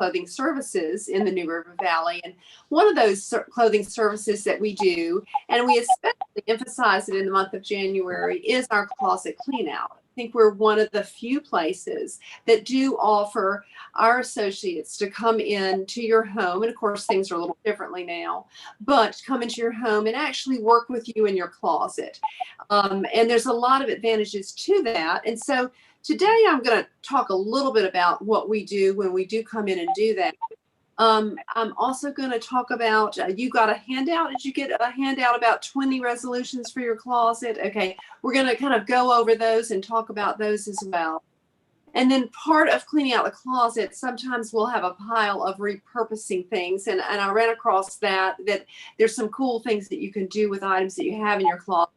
clothing services in the New River Valley. And one of those clothing services that we do, and we especially emphasize it in the month of January, is our closet clean out. I think we're one of the few places that do offer our associates to come in to your home. And of course, things are a little differently now, but come into your home and actually work with you in your closet. And there's a lot of advantages to that. And so today I'm going to talk a little bit about what we do when we do come in and do that. I'm also going to talk about, you got a handout. Did you get a handout about 20 resolutions for your closet? Okay, we're going to kind of go over those and talk about those as well. And then part of cleaning out the closet, sometimes we'll have a pile of repurposing things. And I ran across that there's some cool things that you can do with items that you have in your closet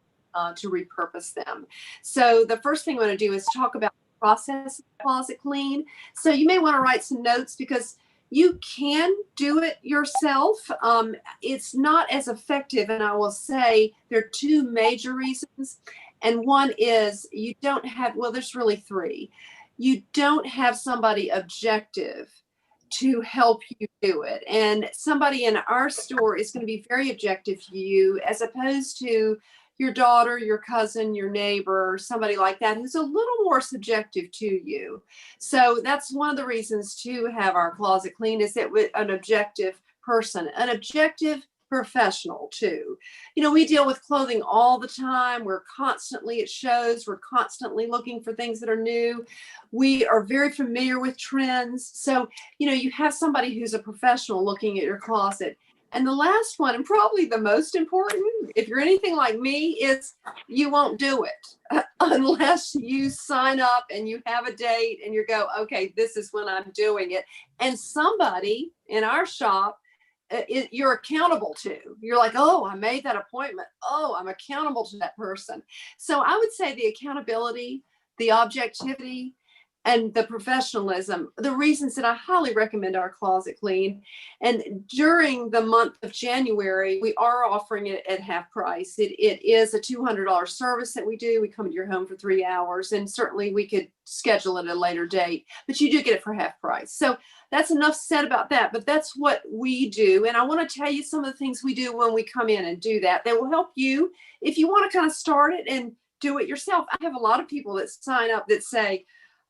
to repurpose them. So the first thing I want to do is talk about the process of closet clean. So you may want to write some notes because you can do it yourself. It's not as effective, and I will say there are two major reasons. And one is you don't have, well, there's really three. You don't have somebody objective to help you do it. And somebody in our store is going to be very objective to you as opposed to your daughter, your cousin, your neighbor, somebody like that who's a little more subjective to you. So that's one of the reasons to have our closet clean, is that with an objective person, an objective professional too. You know, we deal with clothing all the time. We're constantly at shows. We're constantly looking for things that are new. We are very familiar with trends. So, you know, you have somebody who's a professional looking at your closet. And the last one, and probably the most important, if you're anything like me, is you won't do it unless you sign up and you have a date and you go, okay, this is when I'm doing it. And somebody in our shop, you're accountable to. You're like, oh, I made that appointment. Oh, I'm accountable to that person. So I would say the accountability, the objectivity, and the professionalism, the reasons that I highly recommend our closet clean. And during the month of January, we are offering it at half price. It is a $200 service that we do. We come to your home for 3 hours, and certainly we could schedule it at a later date, but you do get it for half price. So that's enough said about that, but that's what we do. And I want to tell you some of the things we do when we come in and do that will help you if you want to kind of start it and do it yourself. I have a lot of people that sign up that say,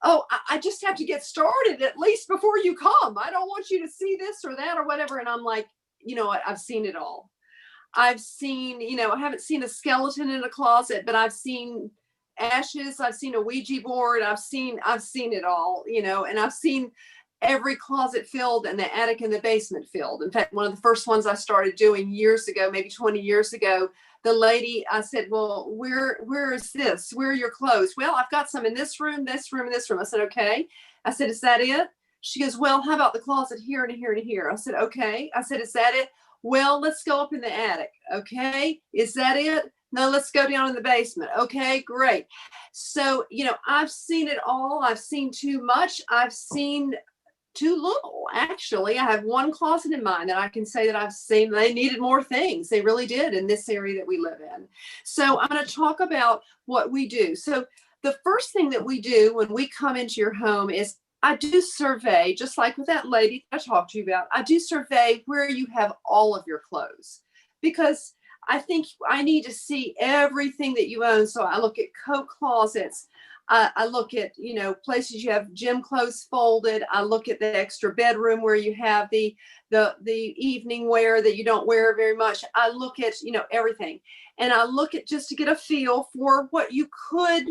oh, I just have to get started at least before you come. I don't want you to see this or that or whatever. And I'm like, you know what? I've seen it all. I've seen, you know, I haven't seen a skeleton in a closet, but I've seen ashes. I've seen a Ouija board. I've seen it all, you know, and I've seen every closet filled and the attic and the basement filled. In fact, one of the first ones I started doing years ago, maybe 20 years ago, the lady, I said, well, where is this? Where are your clothes? Well, I've got some in this room, this room, and this room. I said, okay. I said, is that it? She goes, well, how about the closet here and here and here? I said, okay. I said, is that it? Well, let's go up in the attic. Okay. Is that it? No, let's go down in the basement. Okay, great. So, you know, I've seen it all. I've seen too much. I've seen too little. Actually, I have one closet in mind that I can say that I've seen. They needed more things. They really did in this area that we live in. So I'm going to talk about what we do. So the first thing that we do when we come into your home is I do survey, just like with that lady I talked to you about. I do survey where you have all of your clothes, because I think I need to see everything that you own. So I look at coat closets. I look at, you know, places you have gym clothes folded. I look at the extra bedroom where you have the evening wear that you don't wear very much. I look at, you know, everything. And I look at just to get a feel for what you could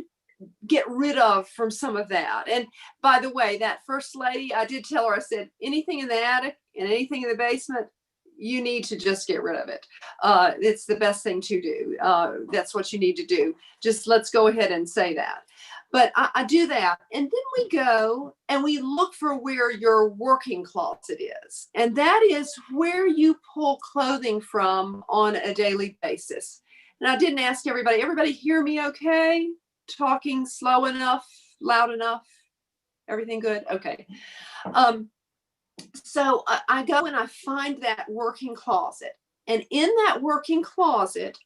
get rid of from some of that. And by the way, that first lady, I did tell her, I said, anything in the attic and anything in the basement, you need to just get rid of it. It's the best thing to do. That's what you need to do. Just let's go ahead and say that. But I do that. And then we go and we look for where your working closet is. And that is where you pull clothing from on a daily basis. And I didn't ask everybody hear me okay? Talking slow enough, loud enough? Everything good? Okay. So I go and I find that working closet. And in that working closet,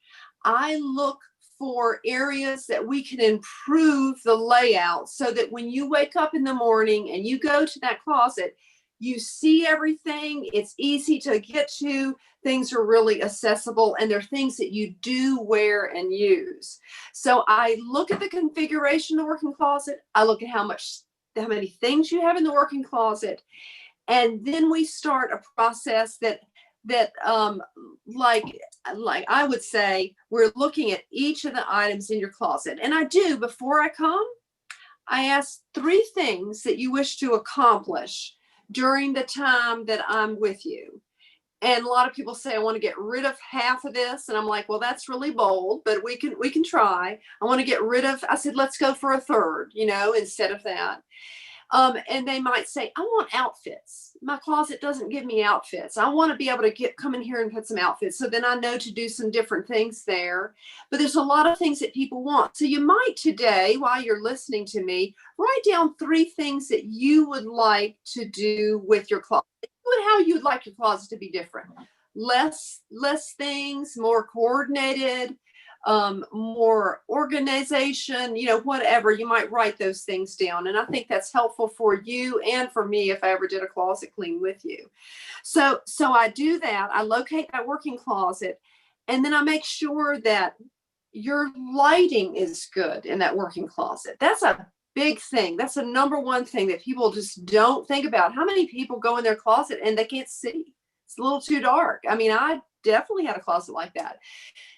I look for areas that we can improve the layout so that when you wake up in the morning and you go to that closet, You see everything. It's easy to get to. Things are really accessible, and they're things that you do wear and use. So I look at the configuration of the working closet. I look at how many things you have in the working closet, and then we start a process that like I would say, we're looking at each of the items in your closet. And I do, before I come, I ask 3 things that you wish to accomplish during the time that I'm with you. And a lot of people say, I want to get rid of half of this. And I'm like, well, that's really bold, but we can try. I want to get rid of, I said, let's go for a third, instead of that. And they might say, I want outfits. My closet doesn't give me outfits. I want to be able to come in here and put some outfits. So then I know to do some different things there. But there's a lot of things that people want. So you might today, while you're listening to me, write down 3 things that you would like to do with your closet. How you'd like your closet to be different. Less things, more coordinated, more organization, whatever. You might write those things down. And I think that's helpful for you and for me if I ever did a closet clean with you. So I do that. I locate that working closet, and then I make sure that your lighting is good in that working closet. That's a big thing. That's a number one thing that people just don't think about. How many people go in their closet and they can't see? It's a little too dark. I mean, I definitely had a closet like that.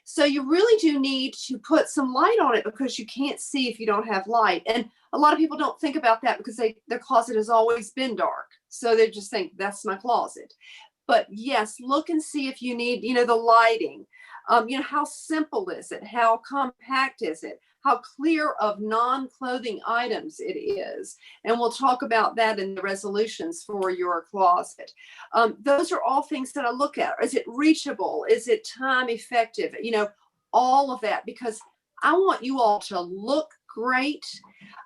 So you really do need to put some light on it, because you can't see if you don't have light. And a lot of people don't think about that because their closet has always been dark. So they just think that's my closet. But yes, look and see if you need, the lighting. How simple is it? How compact is it? How clear of non-clothing items it is. And we'll talk about that in the resolutions for your closet. Those are all things that I look at. Is it reachable? Is it time effective? All of that, because I want you all to look great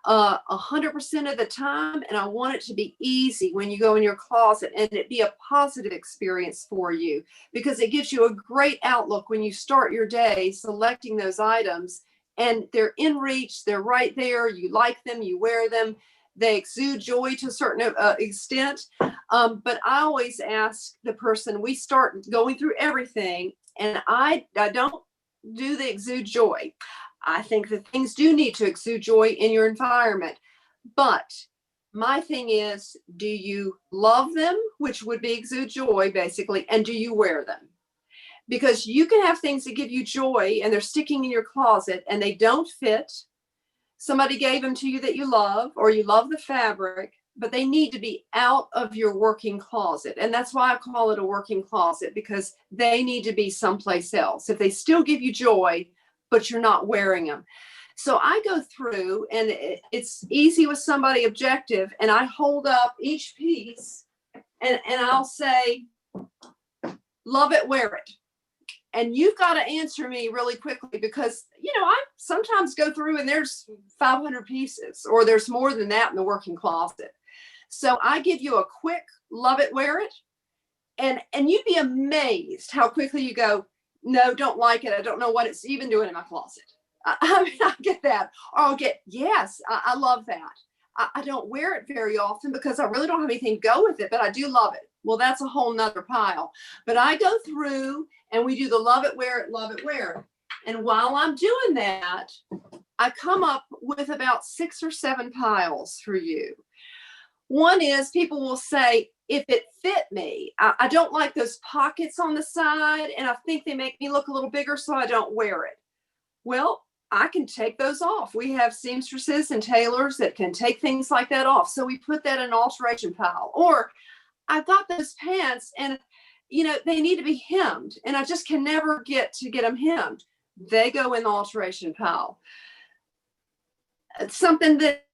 100% of the time. And I want it to be easy when you go in your closet, and it be a positive experience for you, because it gives you a great outlook when you start your day selecting those items, and they're in reach. They're right there. You like them, you wear them. They exude joy to a certain extent. But I always ask the person, we start going through everything, and I don't do the exude joy. I think that things do need to exude joy in your environment. But my thing is, do you love them, which would be exude joy, basically, and do you wear them? Because you can have things that give you joy and they're sticking in your closet and they don't fit. Somebody gave them to you that you love, or you love the fabric, but they need to be out of your working closet. And that's why I call it a working closet, because they need to be someplace else. If they still give you joy, but you're not wearing them. So I go through, and it's easy with somebody objective, and I hold up each piece and I'll say, love it, wear it. And you've got to answer me really quickly, because, I sometimes go through and there's 500 pieces, or there's more than that in the working closet. So I give you a quick love it, wear it. And you'd be amazed how quickly you go, no, don't like it. I don't know what it's even doing in my closet. I mean, I get that. Or I'll get, yes, I love that. I don't wear it very often because I really don't have anything to go with it, but I do love it. Well, that's a whole nother pile. But I go through and we do the love it, wear it, love it, wear it. And while I'm doing that, I come up with about 6 or 7 piles for you. One is, people will say, if it fit me, I don't like those pockets on the side, and I think they make me look a little bigger, so I don't wear it. Well, I can take those off. We have seamstresses and tailors that can take things like that off. So we put that in an alteration pile. Or I've got those pants and, they need to be hemmed, and I just can never get them hemmed. They go in the alteration pile. It's something that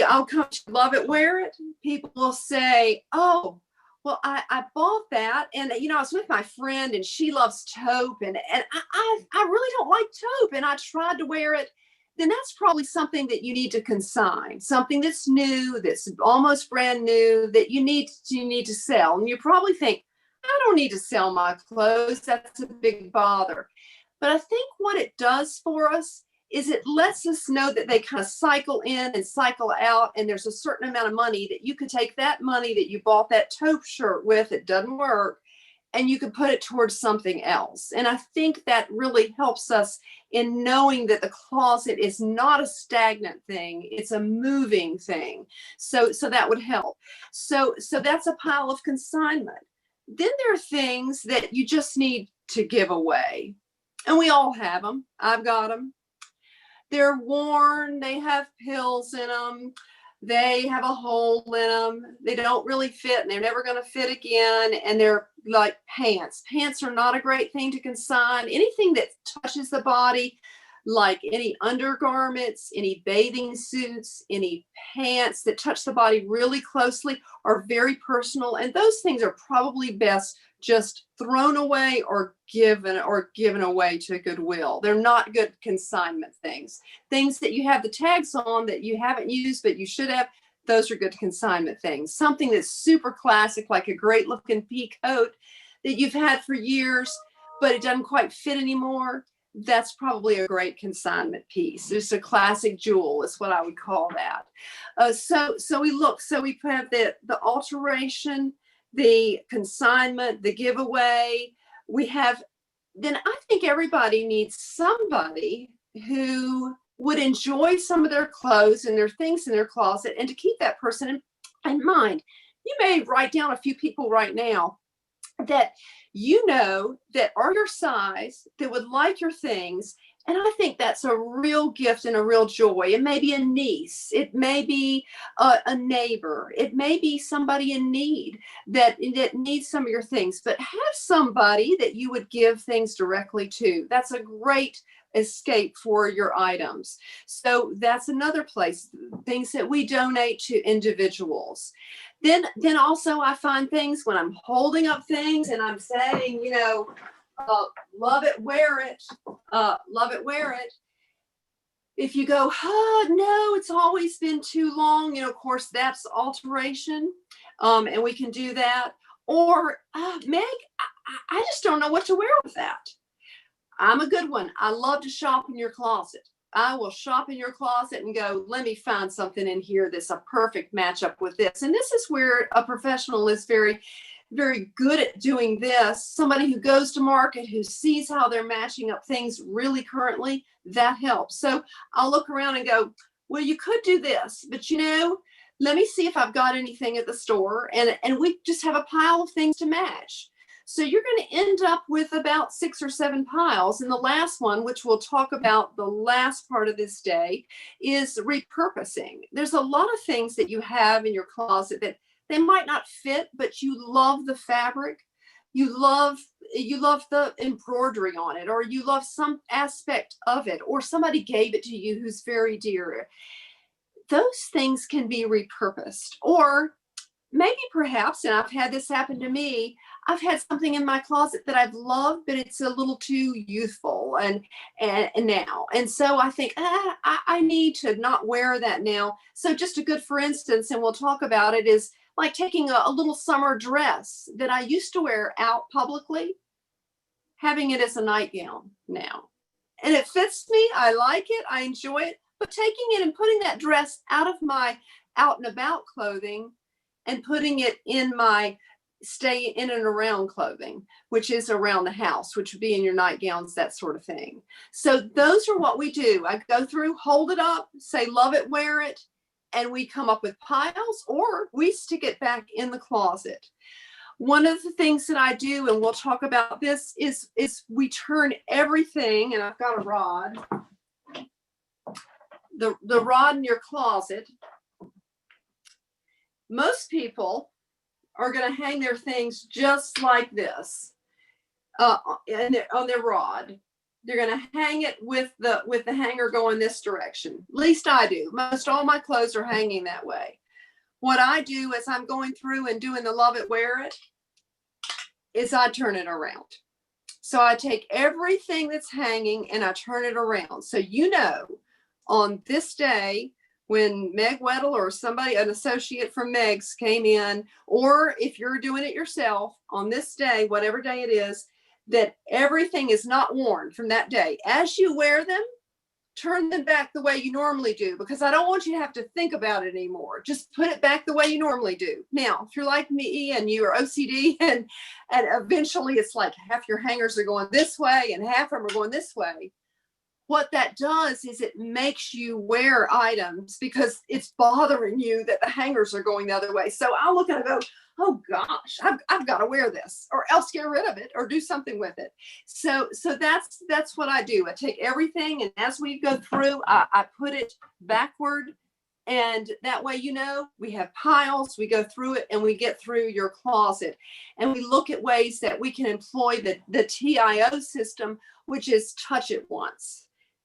I'll come to love it, wear it. People will say, oh, well, I bought that, and I was with my friend and she loves taupe, and I really don't like taupe, and I tried to wear it. Then that's probably something that you need to consign, something that's new, that's almost brand new, that you need to sell. And you probably think, I don't need to sell my clothes. That's a big bother. But I think what it does for us is it lets us know that they kind of cycle in and cycle out, and there's a certain amount of money that you could take that money that you bought that taupe shirt with, it doesn't work, and you could put it towards something else. And I think that really helps us in knowing that the closet is not a stagnant thing, it's a moving thing. So that would help. So that's a pile of consignment. Then there are things that you just need to give away. And we all have them. I've got them. They're worn, they have pills in them, they have a hole in them, they don't really fit, and they're never going to fit again. And they're like pants. Pants are not a great thing to consign. Anything that touches the body, like any undergarments, any bathing suits, any pants that touch the body really closely, are very personal. And those things are probably best just thrown away or given away to Goodwill. They're not good consignment things. Things that you have the tags on that you haven't used but you should have, those are good consignment things. Something that's super classic, like a great looking pea coat that you've had for years but it doesn't quite fit anymore, that's probably a great consignment piece. It's a classic jewel is what I would call that. So we have the alteration, the consignment, the giveaway. Then I think everybody needs somebody who would enjoy some of their clothes and their things in their closet, and to keep that person in mind. You may write down a few people right now that you know that are your size, that would like your things. And I think that's a real gift and a real joy. It may be a niece, it may be a neighbor, it may be somebody in need that needs some of your things, but have somebody that you would give things directly to. That's a great escape for your items. So that's another place, things that we donate to individuals. Then also I find things when I'm holding up things and I'm saying, love it, wear it, love it, wear it. If you go, oh, no, it's always been too long, of course, that's alteration. And we can do that. Or, Meg, I just don't know what to wear with that. I'm a good one. I love to shop in your closet. I will shop in your closet and go, let me find something in here that's a perfect matchup with this. And this is where a professional is very, very good at doing this. Somebody who goes to market, who sees how they're matching up things really currently, that helps. So I'll look around and go, well, you could do this, but let me see if I've got anything at the store. And we just have a pile of things to match. So you're going to end up with about 6 or 7 piles. And the last one, which we'll talk about the last part of this day, is repurposing. There's a lot of things that you have in your closet that they might not fit, but you love the fabric. You love the embroidery on it, or you love some aspect of it, or somebody gave it to you who's very dear. Those things can be repurposed. Or maybe perhaps, and I've had this happen to me, I've had something in my closet that I've loved, but it's a little too youthful and now. And so I think, I need to not wear that now. So just a good, for instance, and we'll talk about it, is like taking a little summer dress that I used to wear out publicly, having it as a nightgown now. And it fits me, I like it, I enjoy it, but taking it and putting that dress out of my out and about clothing and putting it in my stay in and around clothing, which is around the house, which would be in your nightgowns, that sort of thing. So those are what we do. I go through, hold it up, say, love it, wear it, and we come up with piles, or we stick it back in the closet. One of the things that I do, and we'll talk about this, is we turn everything, and I've got a rod, the rod in your closet. Most people are going to hang their things just like this on their rod. They're going to hang it with the hanger going this direction. At least I do. Most all my clothes are hanging that way. What I do as I'm going through and doing the love it, wear it, is I turn it around. So I take everything that's hanging and I turn it around. So on this day, when Meg Weddle or somebody, an associate from Meg's came in, or if you're doing it yourself on this day, whatever day it is, that everything is not worn from that day. As you wear them, turn them back the way you normally do, because I don't want you to have to think about it anymore. Just put it back the way you normally do. Now, if you're like me and you are OCD and eventually it's like half your hangers are going this way and half of them are going this way, what that does is it makes you wear items because it's bothering you that the hangers are going the other way. So I'll look at it and go, oh gosh, I've got to wear this, or else get rid of it or do something with it. So that's what I do. I take everything, and as we go through, I put it backward. And that way, we have piles, we go through it, and we get through your closet. And we look at ways that we can employ the TIO system, which is touch it once.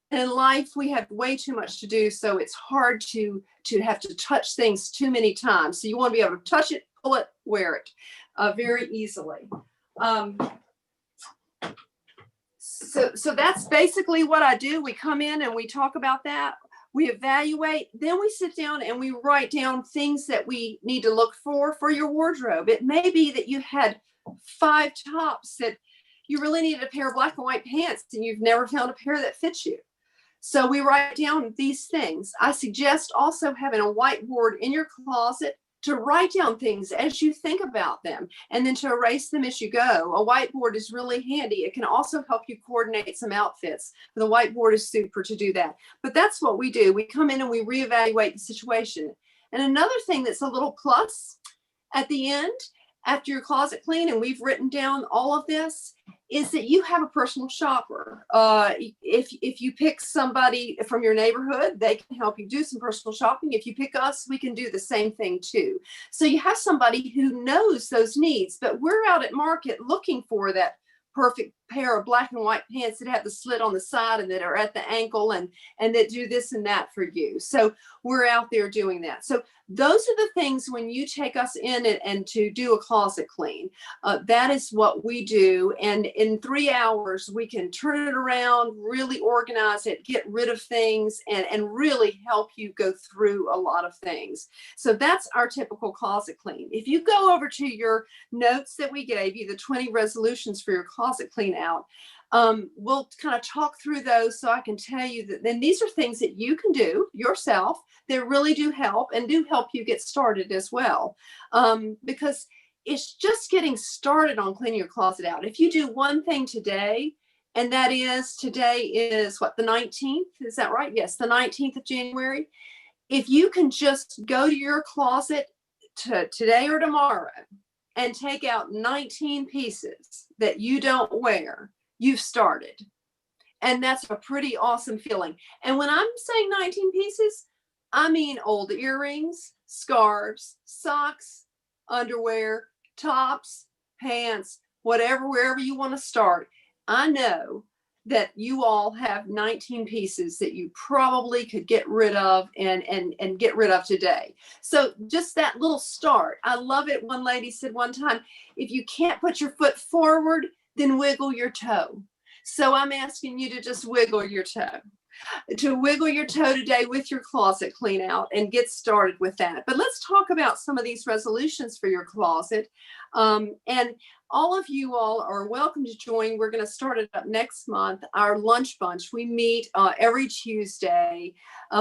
And in life, we have way too much to do, so it's hard to have to touch things too many times. So you want to be able to touch it, pull it, wear it very easily. So that's basically what I do. We come in and we talk about that. We evaluate, then we sit down and we write down things that we need to look for your wardrobe. It may be that you had 5 tops that you really needed a pair of black and white pants and you've never found a pair that fits you. So we write down these things. I suggest also having a whiteboard in your closet to write down things as you think about them, and then to erase them as you go. A whiteboard is really handy. It can also help you coordinate some outfits. The whiteboard is super to do that. But that's what we do. We come in and we reevaluate the situation. And another thing that's a little plus at the end, after your closet clean, and we've written down all of this, is that you have a personal shopper. If you pick somebody from your neighborhood, they can help you do some personal shopping. If you pick us, we can do the same thing too. So you have somebody who knows those needs, but we're out at market looking for that perfect pair of black and white pants that have the slit on the side and that are at the ankle and that do this and that for you. So we're out there doing that. So those are the things when you take us in and to do a closet clean, that is what we do. And in 3 hours, we can turn it around, really organize it, get rid of things, and really help you go through a lot of things. So that's our typical closet clean. If you go over to your notes that we gave you, the 20 resolutions for your closet clean out, we'll kind of talk through those so I can tell you that then these are things that you can do yourself that really do help and do help you get started as well. Because it's just getting started on cleaning your closet out. If you do one thing today, and that is today is what, the 19th? Is that right? Yes, the 19th of January. If you can just go to your closet today or tomorrow and take out 19 pieces that you don't wear, you've started. And that's a pretty awesome feeling. And when I'm saying 19 pieces, I mean old earrings, scarves, socks, underwear, tops, pants, whatever, wherever you want to start. I know that you all have 19 pieces that you probably could get rid of and get rid of today. So just that little start. I love it. One lady said one time, if you can't put your foot forward, then wiggle your toe. So I'm asking you to just wiggle your toe. To wiggle your toe today with your closet clean out and get started with that. But let's talk about some of these resolutions for your closet. And all of you all are welcome to join. We're going to start it up next month, our lunch bunch. We meet every Tuesday.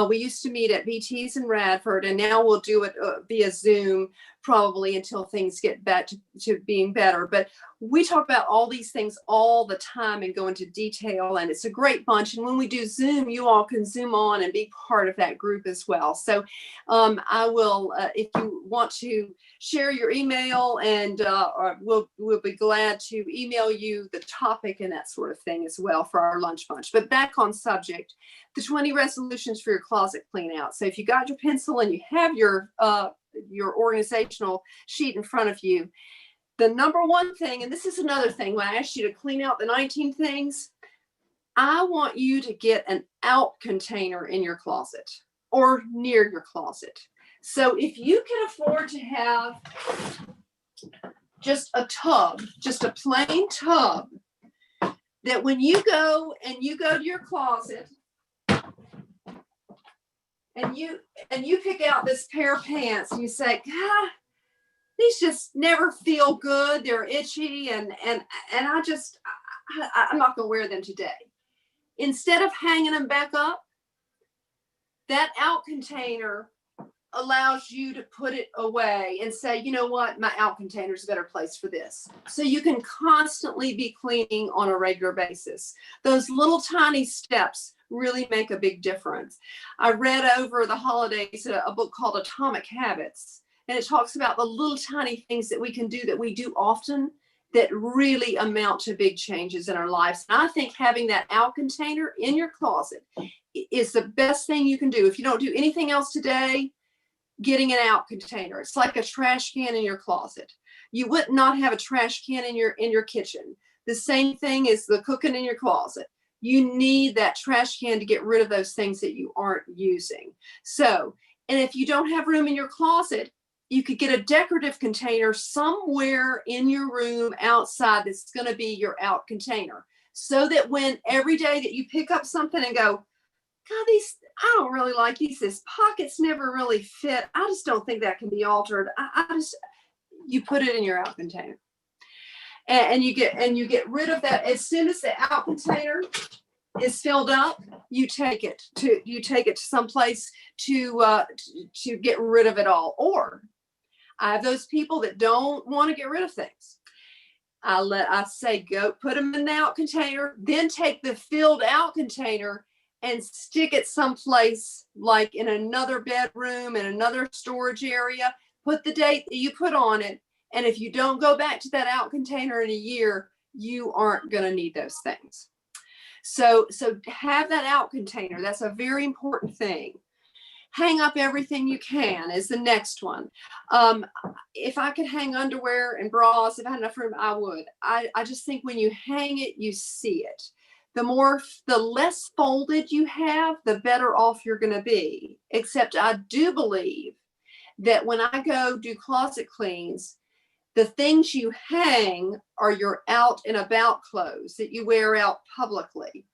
We used to meet at BT's in Radford, and now we'll do it via Zoom probably until things get back to being better. But we talk about all these things all the time and go into detail, and it's a great bunch. And when we do Zoom, you all can Zoom on and be part of that group as well. So I will, if you want to share your email, and we'll be glad to email you the topic and that sort of thing as well for our lunch bunch. But back on subject, the 20 resolutions for your closet clean out. So if you got your pencil and you have your organizational sheet in front of you, the number one thing, and this is another thing, when I asked you to clean out the 19 things, I want you to get an out container in your closet or near your closet. So if you can afford to have just a tub, just a plain tub, that when you go to your closet and you pick out this pair of pants and you say, God, these just never feel good. They're itchy and I'm not going to wear them today. Instead of hanging them back up, That out container allows you to put it away and say, you know what, my out container is a better place for this. So you can constantly be cleaning on a regular basis. Those little tiny steps really make a big difference. I read over the holidays a book called Atomic Habits, and it talks about the little tiny things that we can do that we do often that really amount to big changes in our lives. And I think having that out container in your closet is the best thing you can do. If you don't do anything else today, getting an out container. It's like a trash can in your closet. You would not have a trash can in your kitchen. The same thing is the cooking in your closet. You need that trash can to get rid of those things that you aren't using. So, and if you don't have room in your closet, you could get a decorative container somewhere in your room outside that's going to be your out container. So that when every day that you pick up something and go, God, I don't really like these. This pockets never really fit. I just don't think that can be altered. You put it in your out container, and you get rid of that. As soon as the out container is filled up, you take it to some place to get rid of it all. Or I have those people that don't want to get rid of things. I say, go put them in the out container, then take the filled out container and stick it someplace like in another bedroom, in another storage area. Put the date that you put on it. And if you don't go back to that out container in a year, you aren't going to need those things. So have that out container. That's a very important thing. Hang up everything you can is the next one. If I could hang underwear and bras, if I had enough room, I would. I just think when you hang it, you see it. The less folded you have, the better off you're going to be. Except I do believe that when I go do closet cleans, the things you hang are your out and about clothes that you wear out publicly.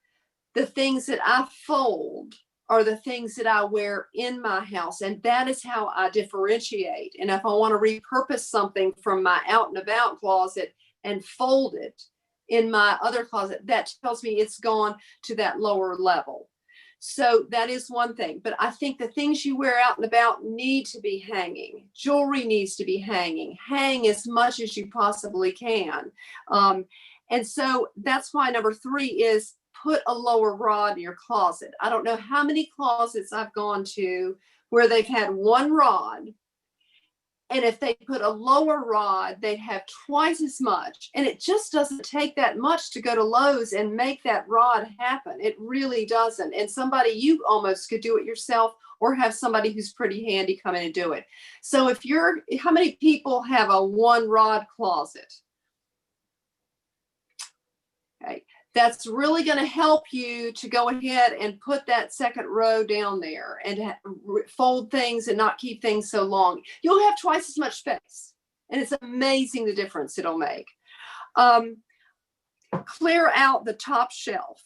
The things that I fold are the things that I wear in my house. And that is how I differentiate. And if I want to repurpose something from my out and about closet and fold it in my other closet, that tells me it's gone to that lower level. So that is one thing. But I think the things you wear out and about need to be hanging. Jewelry needs to be hanging. Hang as much as you possibly can. And so that's why number 3 is put a lower rod in your closet. I don't know how many closets I've gone to where they've had one rod. And if they put a lower rod, they'd have twice as much. And it just doesn't take that much to go to Lowe's and make that rod happen. It really doesn't. And you almost could do it yourself or have somebody who's pretty handy come in and do it. So how many people have a one rod closet? Okay. That's really going to help you to go ahead and put that second row down there and fold things and not keep things so long. You'll have twice as much space, and it's amazing the difference it'll make. Clear out the top shelf.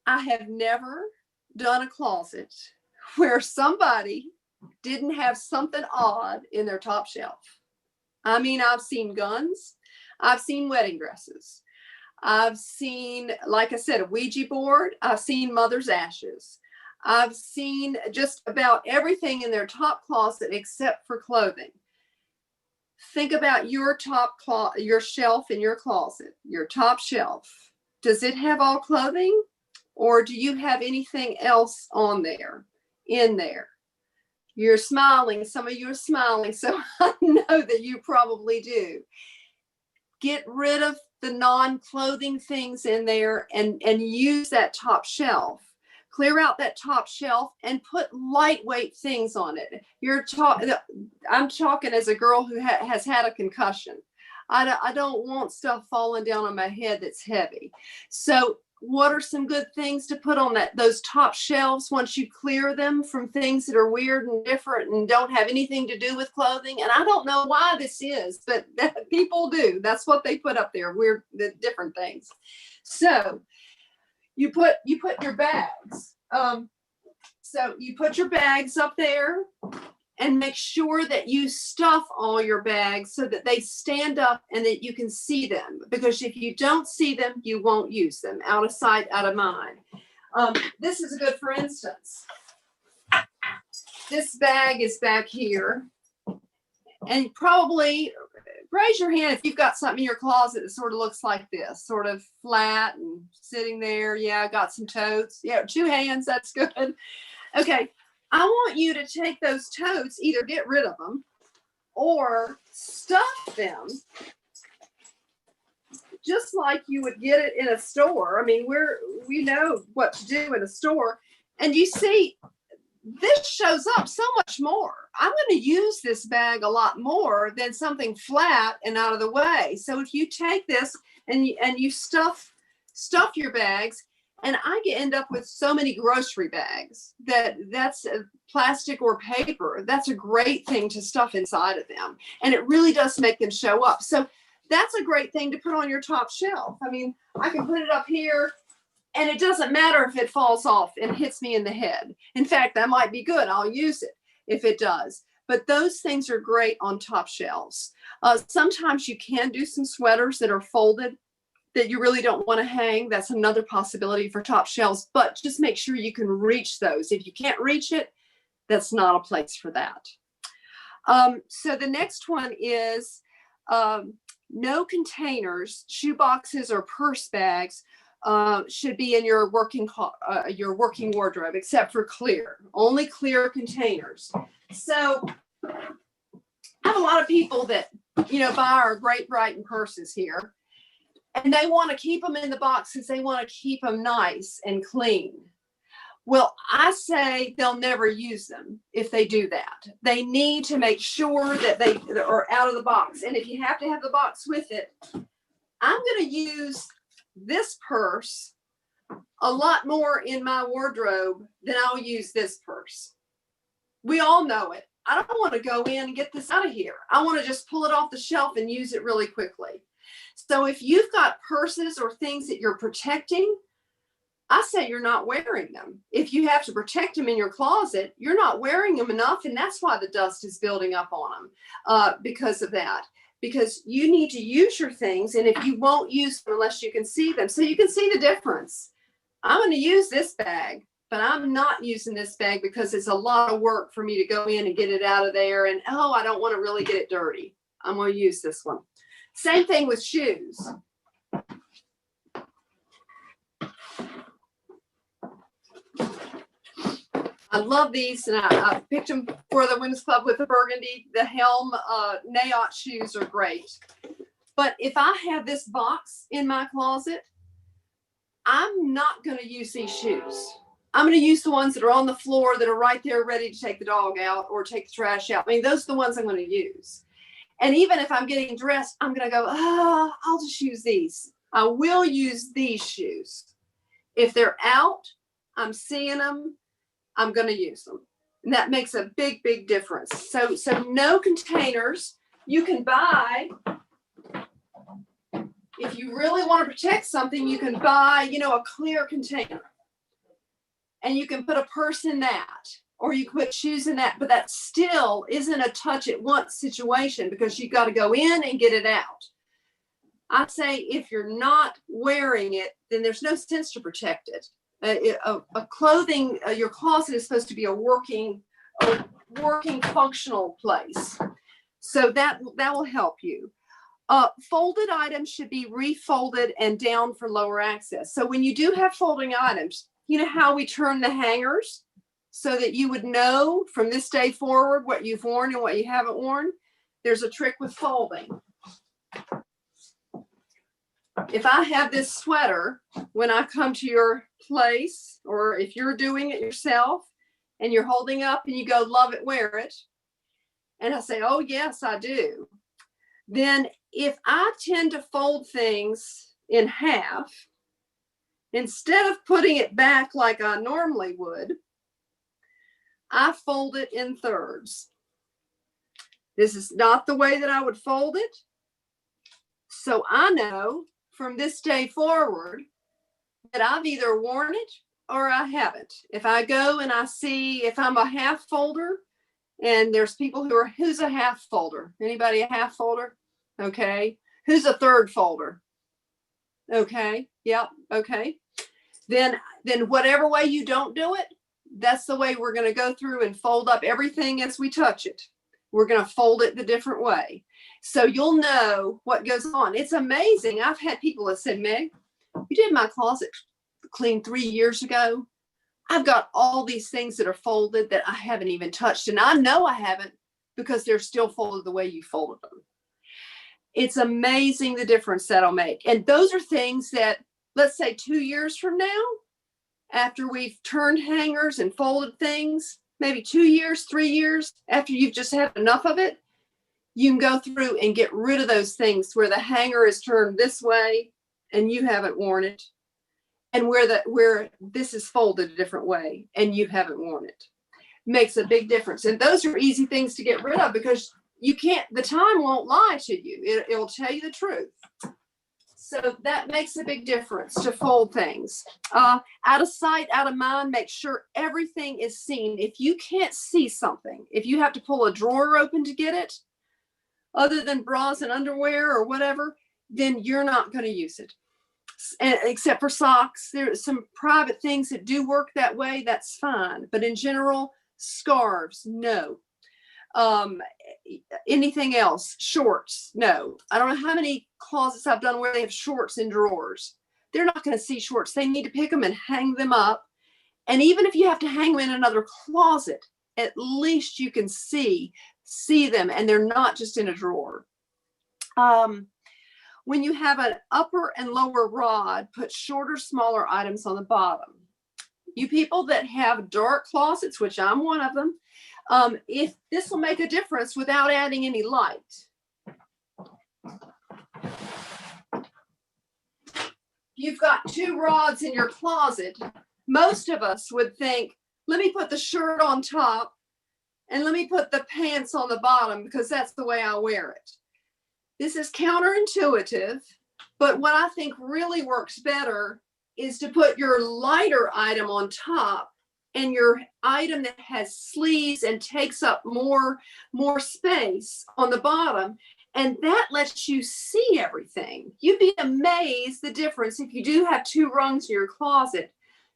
I have never done a closet where somebody didn't have something odd in their top shelf. I mean, I've seen guns. I've seen wedding dresses. I've seen, like I said, a Ouija board. I've seen mother's ashes. I've seen just about everything in their top closet except for clothing. Think about your your shelf in your closet, your top shelf. Does it have all clothing, or do you have anything else on there, in there? You're smiling. Some of you are smiling, so I know that you probably do. Get rid of the non-clothing things in there and use that top shelf. Clear out that top shelf and put lightweight things on it. I'm talking as a girl who has had a concussion. I don't want stuff falling down on my head that's heavy. So what are some good things to put on those top shelves once you clear them from things that are weird and different and don't have anything to do with clothing? And I don't know why this is, but people do. That's what they put up there, weird, the different things. So you put your bags. So you put your bags up there and make sure that you stuff all your bags so that they stand up and that you can see them. Because if you don't see them, you won't use them. Out of sight, out of mind. This is a good, for instance. This bag is back here. And probably raise your hand if you've got something in your closet that sort of looks like this, sort of flat and sitting there. Yeah, I got some totes. Yeah, 2 hands, that's good. Okay, I want you to take those totes, either get rid of them or stuff them just like you would get it in a store. I mean, we know what to do in a store. And you see, this shows up so much more. I'm going to use this bag a lot more than something flat and out of the way. So if you take this and you stuff your bags, and I end up with so many grocery bags that's plastic or paper. That's a great thing to stuff inside of them. And it really does make them show up. So that's a great thing to put on your top shelf. I mean, I can put it up here, and it doesn't matter if it falls off and hits me in the head. In fact, that might be good. I'll use it if it does. But those things are great on top shelves. Sometimes you can do some sweaters that are folded that you really don't want to hang. That's another possibility for top shelves. But just make sure you can reach those. If you can't reach it, that's not a place for that. So the next one is no containers, shoe boxes, or purse bags should be in your working wardrobe, except for clear, only clear containers. So I have a lot of people that, buy our Great Brighton purses here, and they want to keep them in the boxes. They want to keep them nice and clean. Well, I say they'll never use them if they do that. They need to make sure that they are out of the box. And if you have to have the box with it, I'm going to use this purse a lot more in my wardrobe than I'll use this purse. We all know it. I don't want to go in and get this out of here. I want to just pull it off the shelf and use it really quickly. So if you've got purses or things that you're protecting, I say you're not wearing them. If you have to protect them in your closet, you're not wearing them enough, and that's why the dust is building up on them because of that. Because you need to use your things, and if you won't use them unless you can see them, so you can see the difference. I'm going to use this bag, but I'm not using this bag because it's a lot of work for me to go in and get it out of there, and I don't want to really get it dirty. I'm going to use this one. Same thing with shoes. I love these, and I picked them for the Women's Club with the burgundy. The Helm Nayot shoes are great. But if I have this box in my closet, I'm not going to use these shoes. I'm going to use the ones that are on the floor that are right there ready to take the dog out or take the trash out. I mean, those are the ones I'm going to use. And even if I'm getting dressed, I'm going to go, I'll just use these. I will use these shoes. If they're out, I'm seeing them, I'm going to use them. And that makes a big, big difference. So no containers. You can buy, if you really want to protect something, you can buy, a clear container. And you can put a purse in that, or you can put shoes in that, but that still isn't a touch at once situation because you've got to go in and get it out. I say if you're not wearing it, then there's no sense to protect it. Your closet is supposed to be a working functional place. So that will help you. Folded items should be refolded and down for lower access. So when you do have folding items, you know how we turn the hangers so that you would know from this day forward what you've worn and what you haven't worn? There's a trick with folding. If I have this sweater, when I come to your place, or if you're doing it yourself and you're holding up and you go, love it, wear it. And I say, oh, yes, I do. Then if I tend to fold things in half, instead of putting it back like I normally would, I fold it in thirds. This is not the way that I would fold it. So I know from this day forward that I've either worn it or I haven't. If I go and I see if I'm a half folder, and there's people who's a half folder? Anybody a half folder? Okay. Who's a third folder? Okay. Yep. Okay. Then then whatever way you don't do it, that's the way we're going to go through and fold up everything as we touch it. We're going to fold it the different way. So you'll know what goes on. It's amazing. I've had people that said, Meg, you did my closet clean 3 years ago. I've got all these things that are folded that I haven't even touched. And I know I haven't because they're still folded the way you folded them. It's amazing the difference that'll make. And those are things that, let's say 2 years from now, after we've turned hangers and folded things, maybe 2 years, 3 years, after you've just had enough of it, you can go through and get rid of those things where the hanger is turned this way and you haven't worn it, and where this is folded a different way and you haven't worn it. Makes a big difference. And those are easy things to get rid of because you can't, the time won't lie to you. It will tell you the truth. So that makes a big difference to fold things. Out of sight, out of mind, make sure everything is seen. If you can't see something, if you have to pull a drawer open to get it, other than bras and underwear or whatever, then you're not going to use it. And except for socks, there's some private things that do work that way. That's fine. But in general, scarves, no. Anything else? Shorts, no. I don't know how many closets I've done where they have shorts in drawers. They're not going to see shorts. They need to pick them and hang them up. And even if you have to hang them in another closet, at least you can see them and they're not just in a drawer. When you have an upper and lower rod, put shorter, smaller items on the bottom. You people that have dark closets, which I'm one of them, if this will make a difference without adding any light. You've got 2 rods in your closet. Most of us would think, let me put the shirt on top and let me put the pants on the bottom because that's the way I wear it. This is counterintuitive, but what I think really works better is to put your lighter item on top and your item that has sleeves and takes up more space on the bottom. And that lets you see everything. You'd be amazed the difference if you do have 2 rungs in your closet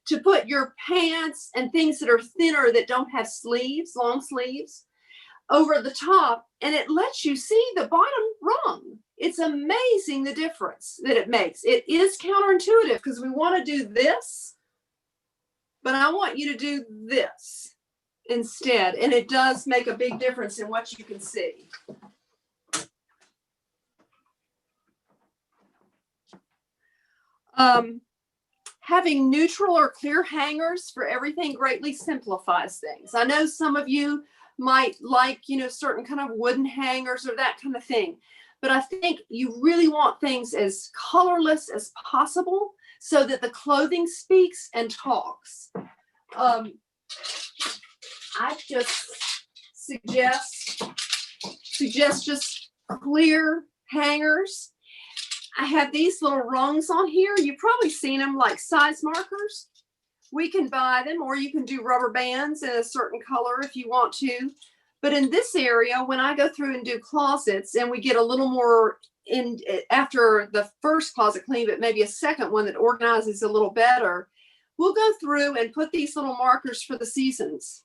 to put your pants and things that are thinner that don't have sleeves, long sleeves, over the top, and it lets you see the bottom rung. It's amazing the difference that it makes. It is counterintuitive because we want to do this, but I want you to do this instead. And it does make a big difference in what you can see. Having neutral or clear hangers for everything greatly simplifies things. I know some of you might like, certain kind of wooden hangers or that kind of thing. But I think you really want things as colorless as possible so that the clothing speaks and talks. I just suggest just clear hangers. I have these little rungs on here. You've probably seen them like size markers. We can buy them, or you can do rubber bands in a certain color if you want to. But in this area, when I go through and do closets and we get a little more in after the first closet clean, but maybe a second one that organizes a little better, we'll go through and put these little markers for the seasons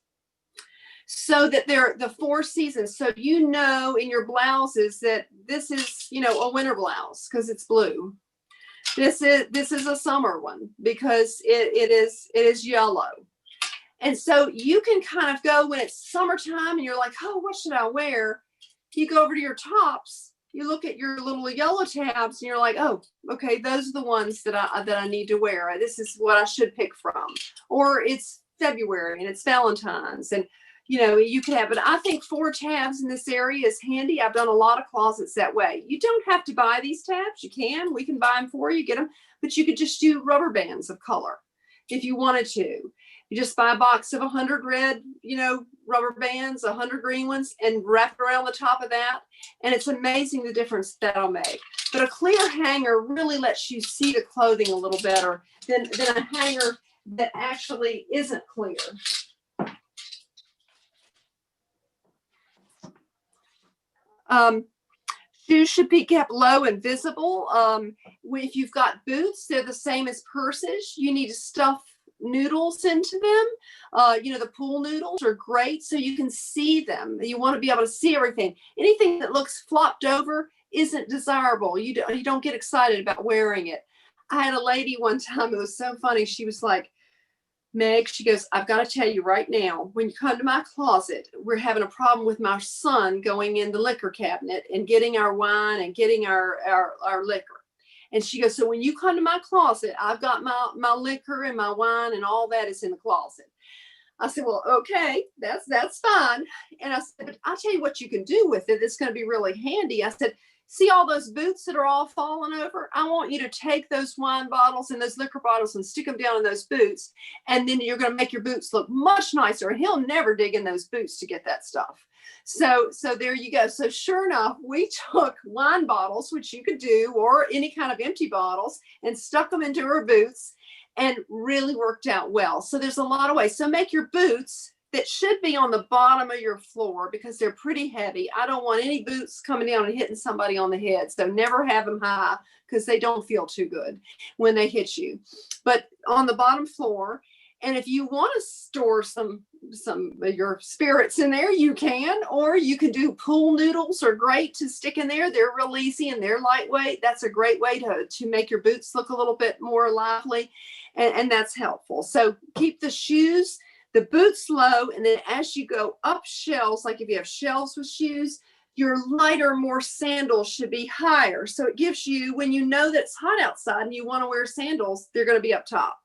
so that they're the 4 seasons. So in your blouses that this is, a winter blouse because it's blue. This is a summer one because it is yellow. And so you can kind of go when it's summertime and you're like, oh, what should I wear? You go over to your tops, you look at your little yellow tabs and you're like, oh, okay, those are the ones that I need to wear. This is what I should pick from. Or it's February and it's Valentine's and you can have it. I think 4 tabs in this area is handy. I've done a lot of closets that way. You don't have to buy these tabs. You can. We can buy them for you, get them. But you could just do rubber bands of color if you wanted to. You just buy a box of 100 red, rubber bands, 100 green ones, and wrap it around the top of that. And it's amazing the difference that'll make. But a clear hanger really lets you see the clothing a little better than a hanger that actually isn't clear. Shoes should be kept low and visible. If you've got boots, they're the same as purses. You need to stuff noodles into them. The pool noodles are great so you can see them. You want to be able to see everything. Anything that looks flopped over isn't desirable. You don't get excited about wearing it. I had a lady one time, it was so funny. She was like, Meg, she goes, I've got to tell you right now, when you come to my closet, we're having a problem with my son going in the liquor cabinet and getting our wine and getting our liquor. And she goes, so when you come to my closet, I've got my liquor and my wine and all that is in the closet. I said, well, okay, that's fine. And I said, but I'll tell you what you can do with it. It's going to be really handy. I said, see all those boots that are all falling over? I want you to take those wine bottles and those liquor bottles and stick them down in those boots. And then you're going to make your boots look much nicer. And he'll never dig in those boots to get that stuff. So there you go. So sure enough, we took wine bottles, which you could do, or any kind of empty bottles, and stuck them into her boots, and really worked out well. So there's a lot of ways. So make your boots that should be on the bottom of your floor because they're pretty heavy. I don't want any boots coming down and hitting somebody on the head. So never have them high because they don't feel too good when they hit you. But on the bottom floor, and if you want to store some of your spirits in there, you can, or you can do pool noodles are great to stick in there. They're real easy and they're lightweight. That's a great way to make your boots look a little bit more lively, and that's helpful. So keep the shoes, the boots low, and then as you go up shelves, like if you have shelves with shoes, your lighter, more sandals should be higher. So it gives you, when you know that it's hot outside and you want to wear sandals, they're going to be up top.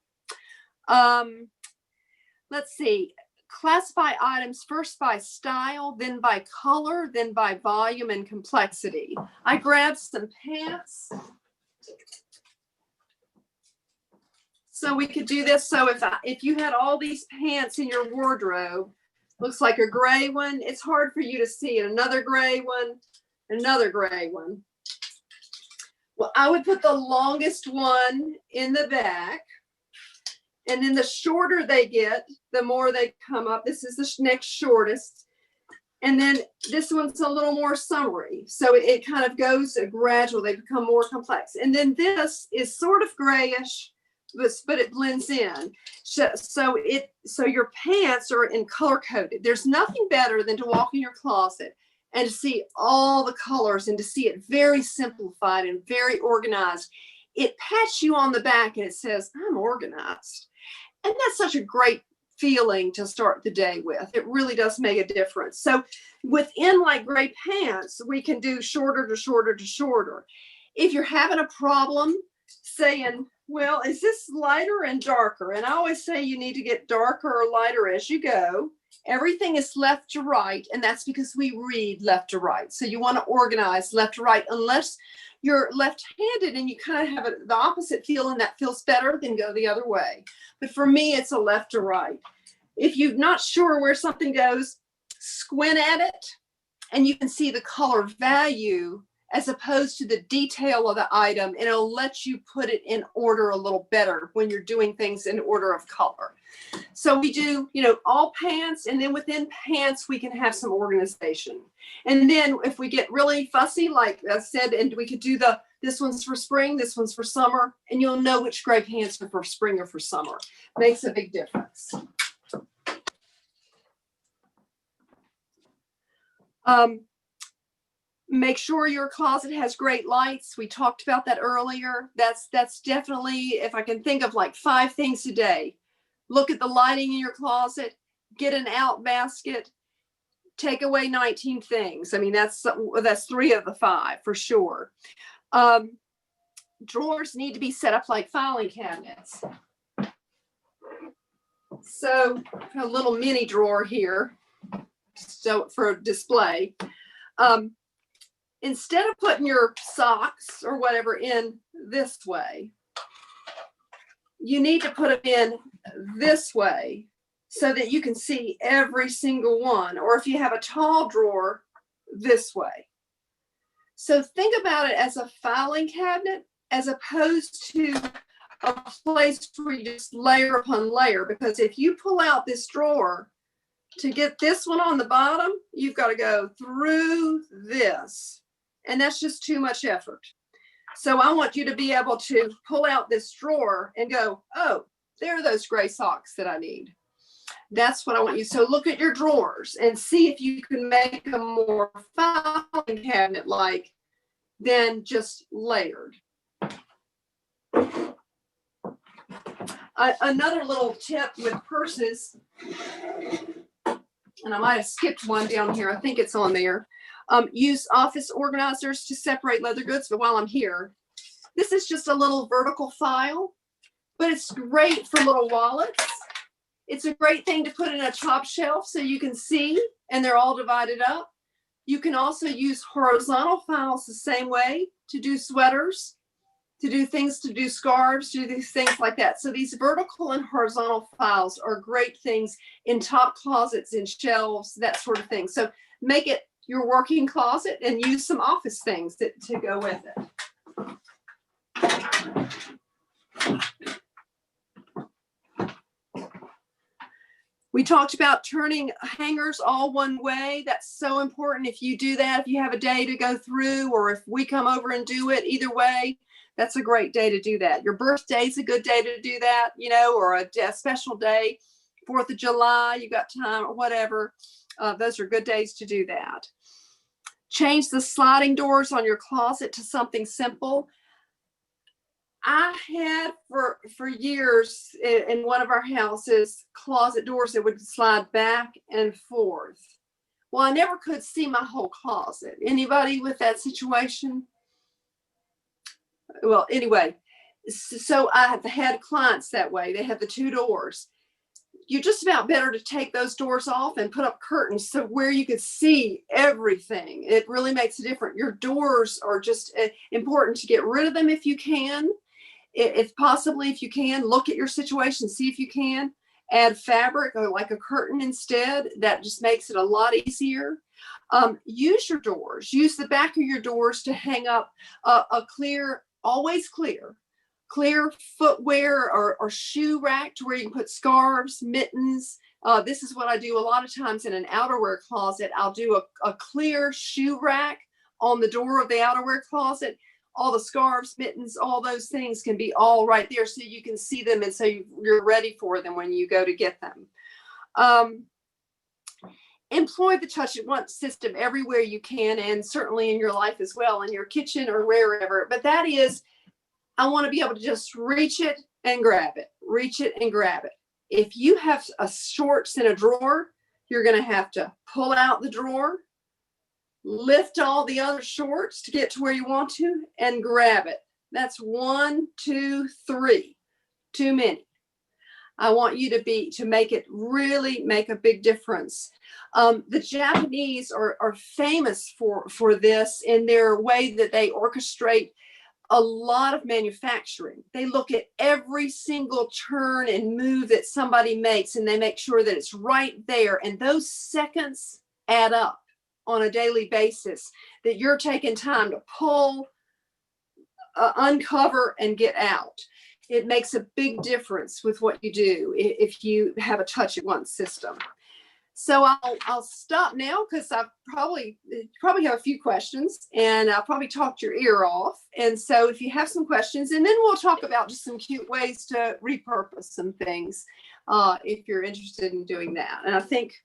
Let's see. Classify items first by style, then by color, then by volume and complexity. I grabbed some pants. So we could do this. So if you had all these pants in your wardrobe, looks like a gray one, it's hard for you to see it. Another gray one, another gray one. Well, I would put the longest one in the back. And then the shorter they get, the more they come up. This is the next shortest. And then this one's a little more summery. So it kind of goes gradual. They become more complex. And then this is sort of grayish, but it blends in. So your pants are in color coded. There's nothing better than to walk in your closet and to see all the colors and to see it very simplified and very organized. It pats you on the back and it says, I'm organized. And that's such a great feeling to start the day with. It really does make a difference. So within like gray pants, we can do shorter to shorter to shorter. If you're having a problem saying, well, is this lighter and darker? And I always say you need to get darker or lighter as you go. Everything is left to right, and that's because we read left to right. So you want to organize left to right, unless you're left-handed and you kind of have the opposite feeling that feels better, then go the other way. But for me, it's a left to right. If you're not sure where something goes, squint at it, and you can see the color value as opposed to the detail of the item, and it'll let you put it in order a little better when you're doing things in order of color. So we do, all pants, and then within pants, we can have some organization. And then if we get really fussy, like I said, and we could do this one's for spring, this one's for summer, and you'll know which gray pants are for spring or for summer. Makes a big difference. Make sure your closet has great lights. We talked about that earlier. That's definitely, if I can think of like 5 things a day. Look at the lighting in your closet, get an out basket, take away 19 things. I mean, that's 3 of the 5 for sure. Drawers need to be set up like filing cabinets. So a little mini drawer here, so for display. Instead of putting your socks or whatever in this way, you need to put them in this way so that you can see every single one. Or if you have a tall drawer, this way. So think about it as a filing cabinet as opposed to a place where you just layer upon layer. Because if you pull out this drawer to get this one on the bottom, you've got to go through this. And that's just too much effort. So I want you to be able to pull out this drawer and go, oh, there are those gray socks that I need. That's what I want you. So look at your drawers and see if you can make them more filing cabinet like than just layered. Another little tip with purses, and I might have skipped one down here. I think it's on there. Use office organizers to separate leather goods. But while I'm here, this is just a little vertical file, but it's great for little wallets. It's a great thing to put in a top shelf so you can see, and they're all divided up. You can also use horizontal files the same way to do sweaters, to do things, to do scarves, to do things like that. So these vertical and horizontal files are great things in top closets, in shelves, that sort of thing. So make it your working closet and use some office things to go with it. We talked about turning hangers all one way. That's so important. If you do that, if you have a day to go through, or if we come over and do it, either way, that's a great day to do that. Your birthday is a good day to do that, you know, or a special day, 4th of July, you got time or whatever. Those are good days to do that. Change the sliding doors on your closet to something simple. I had for years in one of our houses, closet doors that would slide back and forth. Well, I never could see my whole closet. Anybody with that situation? Well, anyway, so I have had clients that way. They have the 2 doors. You're just about better to take those doors off and put up curtains so where you could see everything. It really makes a difference. Your doors are just important to get rid of them if you can. If possibly, if you can, look at your situation, see if you can add fabric or like a curtain instead. That just makes it a lot easier. Use your doors. Use the back of your doors to hang up a clear, always clear footwear or shoe rack to where you can put scarves, mittens. This is what I do a lot of times in an outerwear closet. I'll do a clear shoe rack on the door of the outerwear closet. All the scarves, mittens, all those things can be all right there so you can see them and so you're ready for them when you go to get them. Employ the touch it once system everywhere you can, and certainly in your life as well, in your kitchen or wherever. But that is, I want to be able to just reach it and grab it, reach it and grab it. If you have a shorts in a drawer, you're going to have to pull out the drawer, lift all the other shorts to get to where you want to, and grab it. That's 1, 2, 3. Too many. I want you to make it really make a big difference. The Japanese are famous for this in their way that they orchestrate a lot of manufacturing. They look at every single turn and move that somebody makes, and they make sure that it's right there. And those seconds add up on a daily basis, that you're taking time to pull, uncover, and get out. It makes a big difference with what you do if you have a touch it once system. So I'll stop now because I probably have a few questions, and I'll probably talked your ear off. And so if you have some questions, and then we'll talk about just some cute ways to repurpose some things if you're interested in doing that. And I think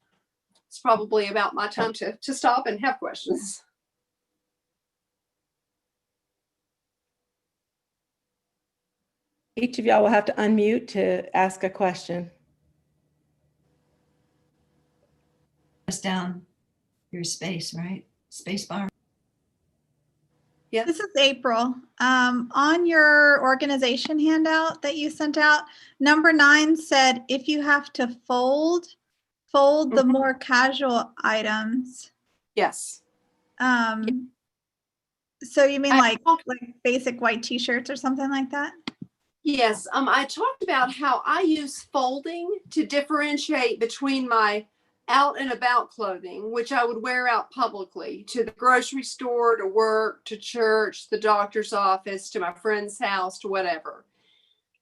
it's probably about my time to stop and have questions. Each of y'all will have to unmute to ask a question. Press down your space, right? Space bar. Yeah. This is April. On your organization handout that you sent out, number 9 said if you have to fold the more casual items. Yes. So you mean like basic white t-shirts or something like that? Yes. I talked about how I use folding to differentiate between my out and about clothing, which I would wear out publicly, to the grocery store, to work, to church, the doctor's office, to my friend's house, to whatever,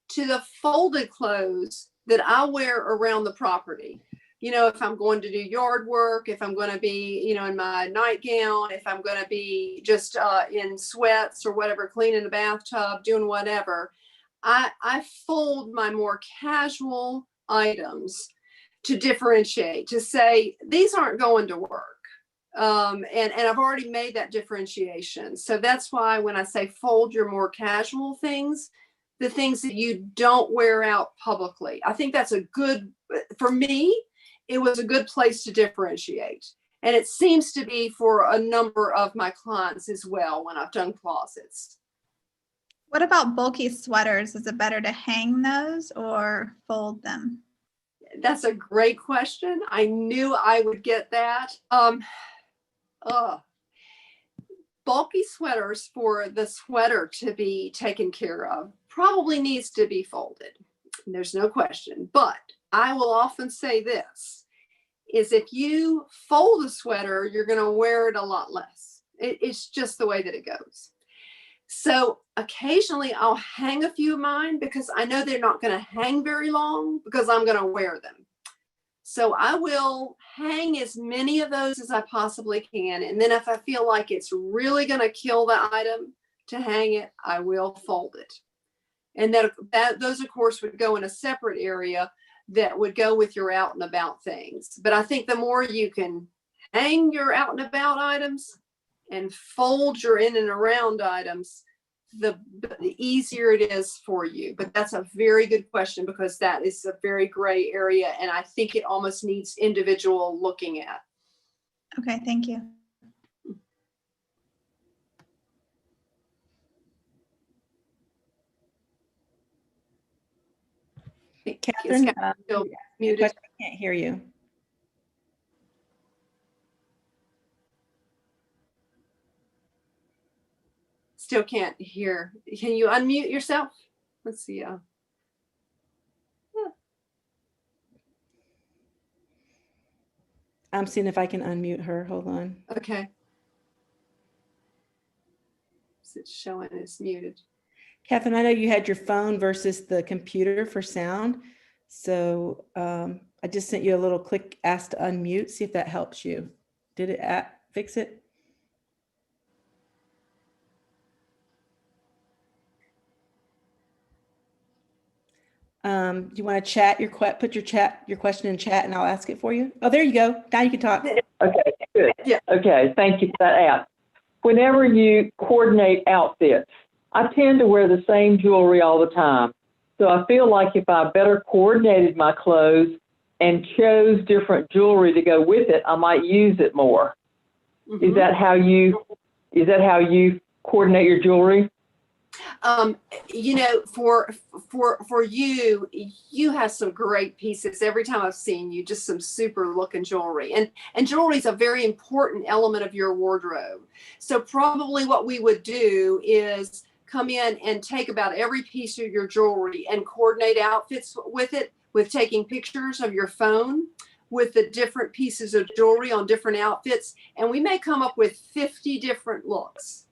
to the folded clothes that I wear around the property. You know, if I'm going to do yard work, if I'm going to be, you know, in my nightgown, if I'm going to be just in sweats or whatever, cleaning the bathtub, doing whatever, I fold my more casual items to differentiate, to say these aren't going to work. And I've already made that differentiation. So that's why when I say fold your more casual things, the things that you don't wear out publicly, I think that's a good, for me, it was a good place to differentiate. And it seems to be for a number of my clients as well when I've done closets. What about bulky sweaters? Is it better to hang those or fold them? That's a great question. I knew I would get that. Bulky sweaters, for the sweater to be taken care of, probably needs to be folded. There's no question. But I will often say this, is if you fold a sweater, you're going to wear it a lot less. It's just the way that it goes. So occasionally I'll hang a few of mine because I know they're not going to hang very long because I'm going to wear them. So I will hang as many of those as I possibly can. And then if I feel like it's really going to kill the item to hang it, I will fold it. And those, of course, would go in a separate area that would go with your out and about things. But I think the more you can hang your out and about items and fold your in and around items, the easier it is for you. But that's a very good question because that is a very gray area. And I think it almost needs individual looking at. Okay, thank you. Catherine, Still your muted. question, I can't hear you. Still can't hear. Can you unmute yourself? Let's see. I'm seeing if I can unmute her. Hold on. Okay. It's showing it's muted. Catherine, I know you had your phone versus the computer for sound. So I just sent you a little click, ask to unmute, see if that helps you. Did it fix it? Do you want to chat put your question in chat and I'll ask it for you? Oh, there you go. Now you can talk. Okay, good. Yeah. Okay, thank you for that app. Whenever you coordinate outfits, I tend to wear the same jewelry all the time. So I feel like if I better coordinated my clothes and chose different jewelry to go with it, I might use it more. Mm-hmm. Is that how you coordinate your jewelry? You know, for you, you have some great pieces. Every time I've seen you, just some super looking jewelry, and jewelry is a very important element of your wardrobe. So probably what we would do is come in and take about every piece of your jewelry and coordinate outfits with it, with taking pictures of your phone with the different pieces of jewelry on different outfits. And we may come up with 50 different looks.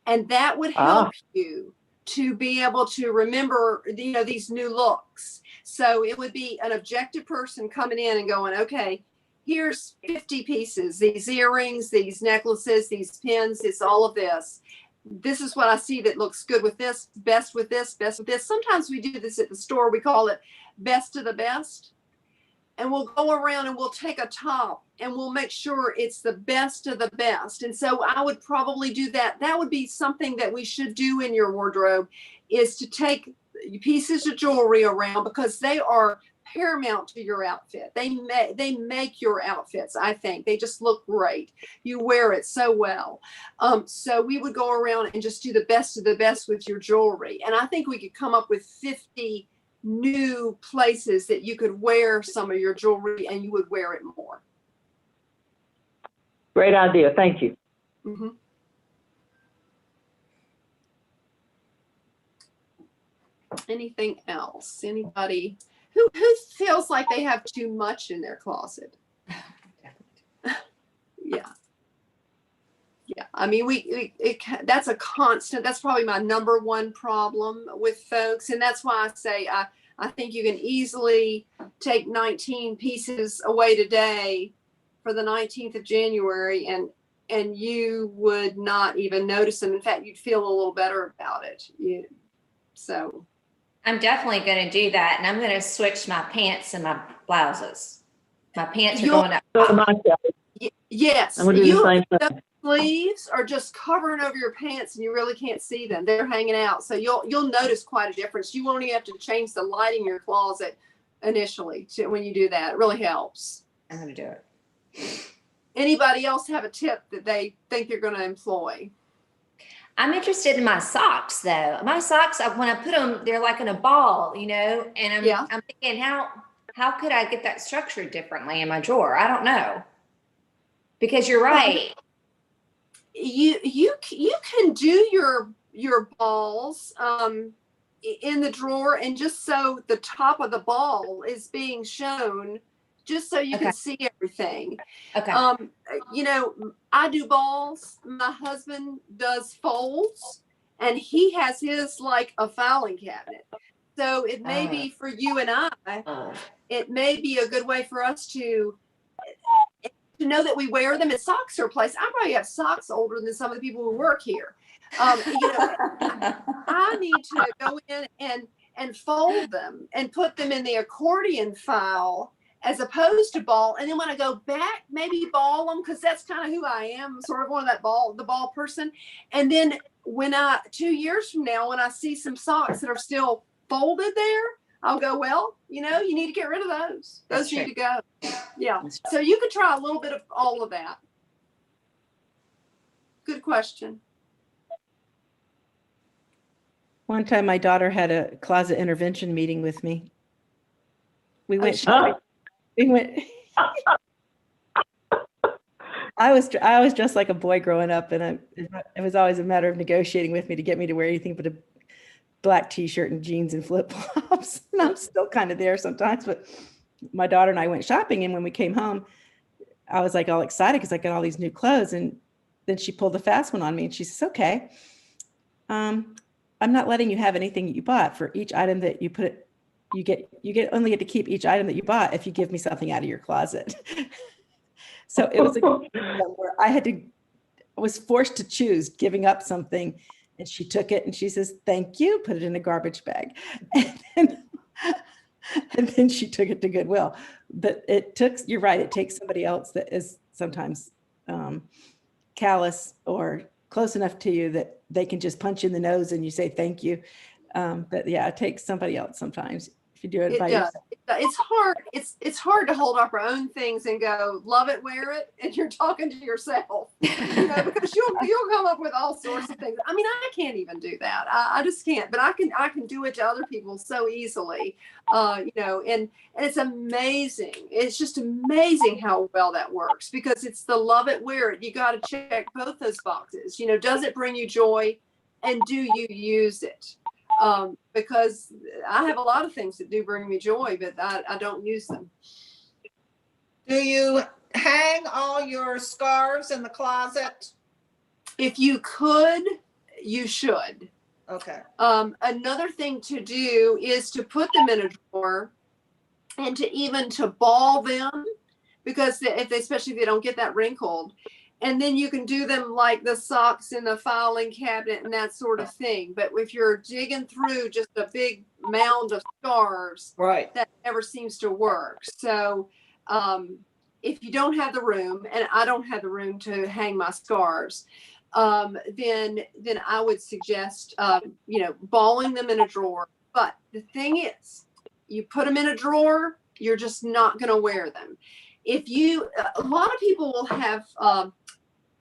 And that would help you to be able to remember, you know, these new looks. So it would be an objective person coming in and going, okay, here's 50 pieces, these earrings, these necklaces, these pins, it's all of this. This is what I see that looks good with this, best with this, best with this. Sometimes we do this at the store. We call it best of the best. And we'll go around and we'll take a top and we'll make sure it's the best of the best. And so I would probably do that. That would be something that we should do in your wardrobe, is to take pieces of jewelry around because they are paramount to your outfit. They make your outfits, I think. They just look great. You wear it so well. So we would go around and just do the best of the best with your jewelry. And I think we could come up with 50 new places that you could wear some of your jewelry and you would wear it more. Great idea. Thank you. Mm-hmm. Anything else? Anybody who feels like they have too much in their closet? Yeah. Yeah. I mean, that's a constant. That's probably my number one problem with folks. And that's why I say I think you can easily take 19 pieces away today for the 19th of January and you would not even notice them. In fact, you'd feel a little better about it. So I'm definitely going to do that. And I'm going to switch my pants and my blouses. My pants are You'll- going up. So myself, Yes, I'm gonna do the same thing. sleeves are just covering over your pants and you really can't see them. They're hanging out. So you'll notice quite a difference. You won't even have to change the lighting in your closet initially when you do that. It really helps. I'm going to do it. Anybody else have a tip that they think they're going to employ? I'm interested in my socks though. My socks, when I put them, they're like in a ball, and Yeah. I'm thinking how could I get that structured differently in my drawer? I don't know. Because you're right. You can do your balls in the drawer, and just so the top of the ball is being shown, just so you Okay. can see everything. Okay. I do balls. My husband does folds, and he has his like a filing cabinet. So it may be for you and I. Oh. It may be a good way for us to know that we wear them. And socks are a place. I probably have socks older than some of the people who work here. I need to go in and fold them and put them in the accordion file as opposed to ball. And then when I go back, maybe ball them, because that's kind of who I am, sort of one of the ball person. And then when 2 years from now, when I see some socks that are still folded there, I'll go, well, you need to get rid of those. Those need to go. Yeah. So you could try a little bit of all of that. Good question. One time my daughter had a closet intervention meeting with me. We went sure. shopping. We went. I was dressed like a boy growing up, and it was always a matter of negotiating with me to get me to wear anything but a black t-shirt and jeans and flip-flops. And I'm still kind of there sometimes, but my daughter and I went shopping, and when we came home, I was like all excited because I got all these new clothes, and then she pulled the fast one on me, and she says, okay, I'm not letting you have anything you bought. For each item that you put, you only get to keep each item that you bought if you give me something out of your closet. So it was where I was forced to choose giving up something, and she took it and she says, thank you, put it in a garbage bag. And then she took it to Goodwill. But you're right, it takes somebody else that is sometimes callous or close enough to you that they can just punch you in the nose and you say thank you. But yeah, it takes somebody else sometimes if you do it by yourself. It's hard. It's hard to hold up our own things and go, love it, wear it, and you're talking to yourself, because you'll come up with all sorts of things. I mean, I can't even do that. I just can't. But I can do it to other people so easily, and it's amazing. It's just amazing how well that works, because it's the love it, wear it. You got to check both those boxes. Does it bring you joy, and do you use it? Because I have a lot of things that do bring me joy, but I don't use them. Do you hang all your scarves in the closet? If you could, you should. Okay. Another thing to do is to put them in a drawer and to ball them, because especially if they don't get that wrinkled. And then you can do them like the socks in the filing cabinet and that sort of thing. But if you're digging through just a big mound of scarves, Right. that never seems to work. So if you don't have the room, and I don't have the room to hang my scarves, then I would suggest, balling them in a drawer. But the thing is, you put them in a drawer, you're just not going to wear them. A lot of people will have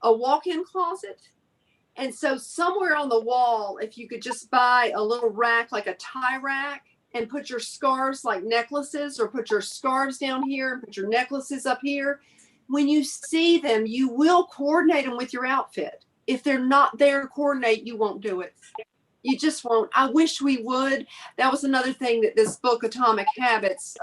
a walk-in closet. And so somewhere on the wall, if you could just buy a little rack, like a tie rack, and put your scarves like necklaces, or put your scarves down here and put your necklaces up here, when you see them, you will coordinate them with your outfit. If they're not there to coordinate, you won't do it. You just won't. I wish we would. That was another thing that this book, Atomic Habits,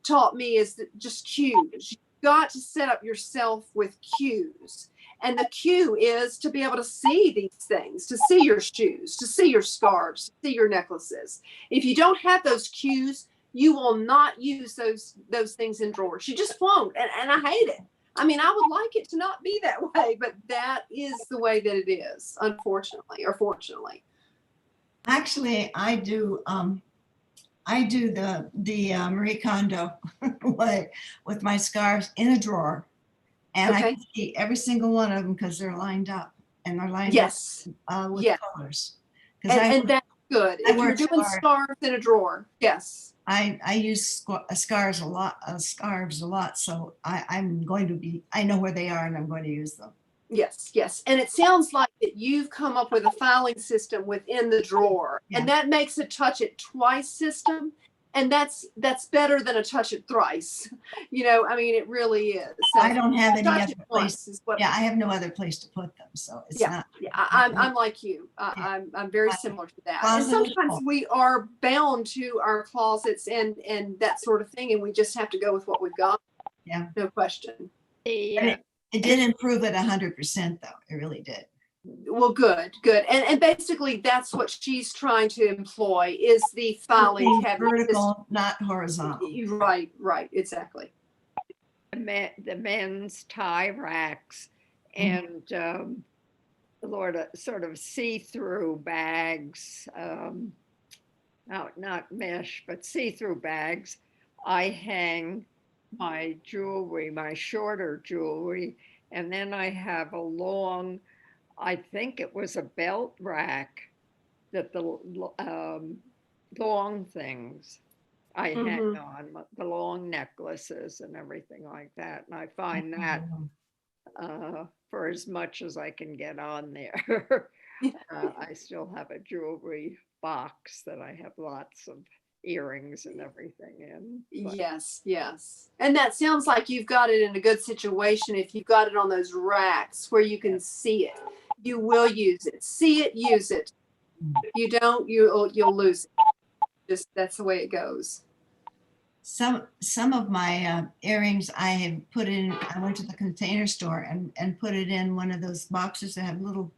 taught me, is that just cues. You've got to set up yourself with cues. And the cue is to be able to see these things, to see your shoes, to see your scarves, to see your necklaces. If you don't have those cues, you will not use those things in drawers. You just won't. And I hate it. I mean, I would like it to not be that way, but that is the way that it is, unfortunately, or fortunately. Actually, I do I do the Marie Kondo way with my scarves in a drawer. And I Okay. can see every single one of them because they're lined up and they're lined Yes. up with Yeah. colors. Because And that's good. I If wear you're doing scarves. scarves in a drawer, yes. I use scarves a lot. So I'm going to be, I know where they are and I'm going to use them. Yes, yes. And it sounds like that you've come up with a filing system within the drawer. Yeah. And that makes a touch it twice system. And that's better than a touch it thrice. You know, I mean, it really is. So I don't have any touch other it place. once is what. Yeah, I have no other place to put them. So it's Yeah, not. yeah, I'm like you. I'm very My similar to that. And closet is sometimes full. we are bound to our closets and that sort of thing, and we just have to go with what we've got. Yeah. No question. But it did improve it 100% though. It really did. Well, good. And basically that's what she's trying to employ is the filing Something cabinet. vertical, not horizontal. Right, exactly. The men's tie racks and Lord, sort of see-through bags, not mesh, but see-through bags. I hang my jewelry, my shorter jewelry, and then I have a long, I think it was a belt rack that the long things I hang on, the long necklaces and everything like that. And I find that for as much as I can get on there. I still have a jewelry box that I have lots of earrings and everything in. But Yes. And that sounds like you've got it in a good situation. If you've got it on those racks where you can see it, you will use it. See it, use it. If you don't, you'll lose it. Just that's the way it goes. Some of my earrings I have put in, I went to the Container Store and put it in one of those boxes that have little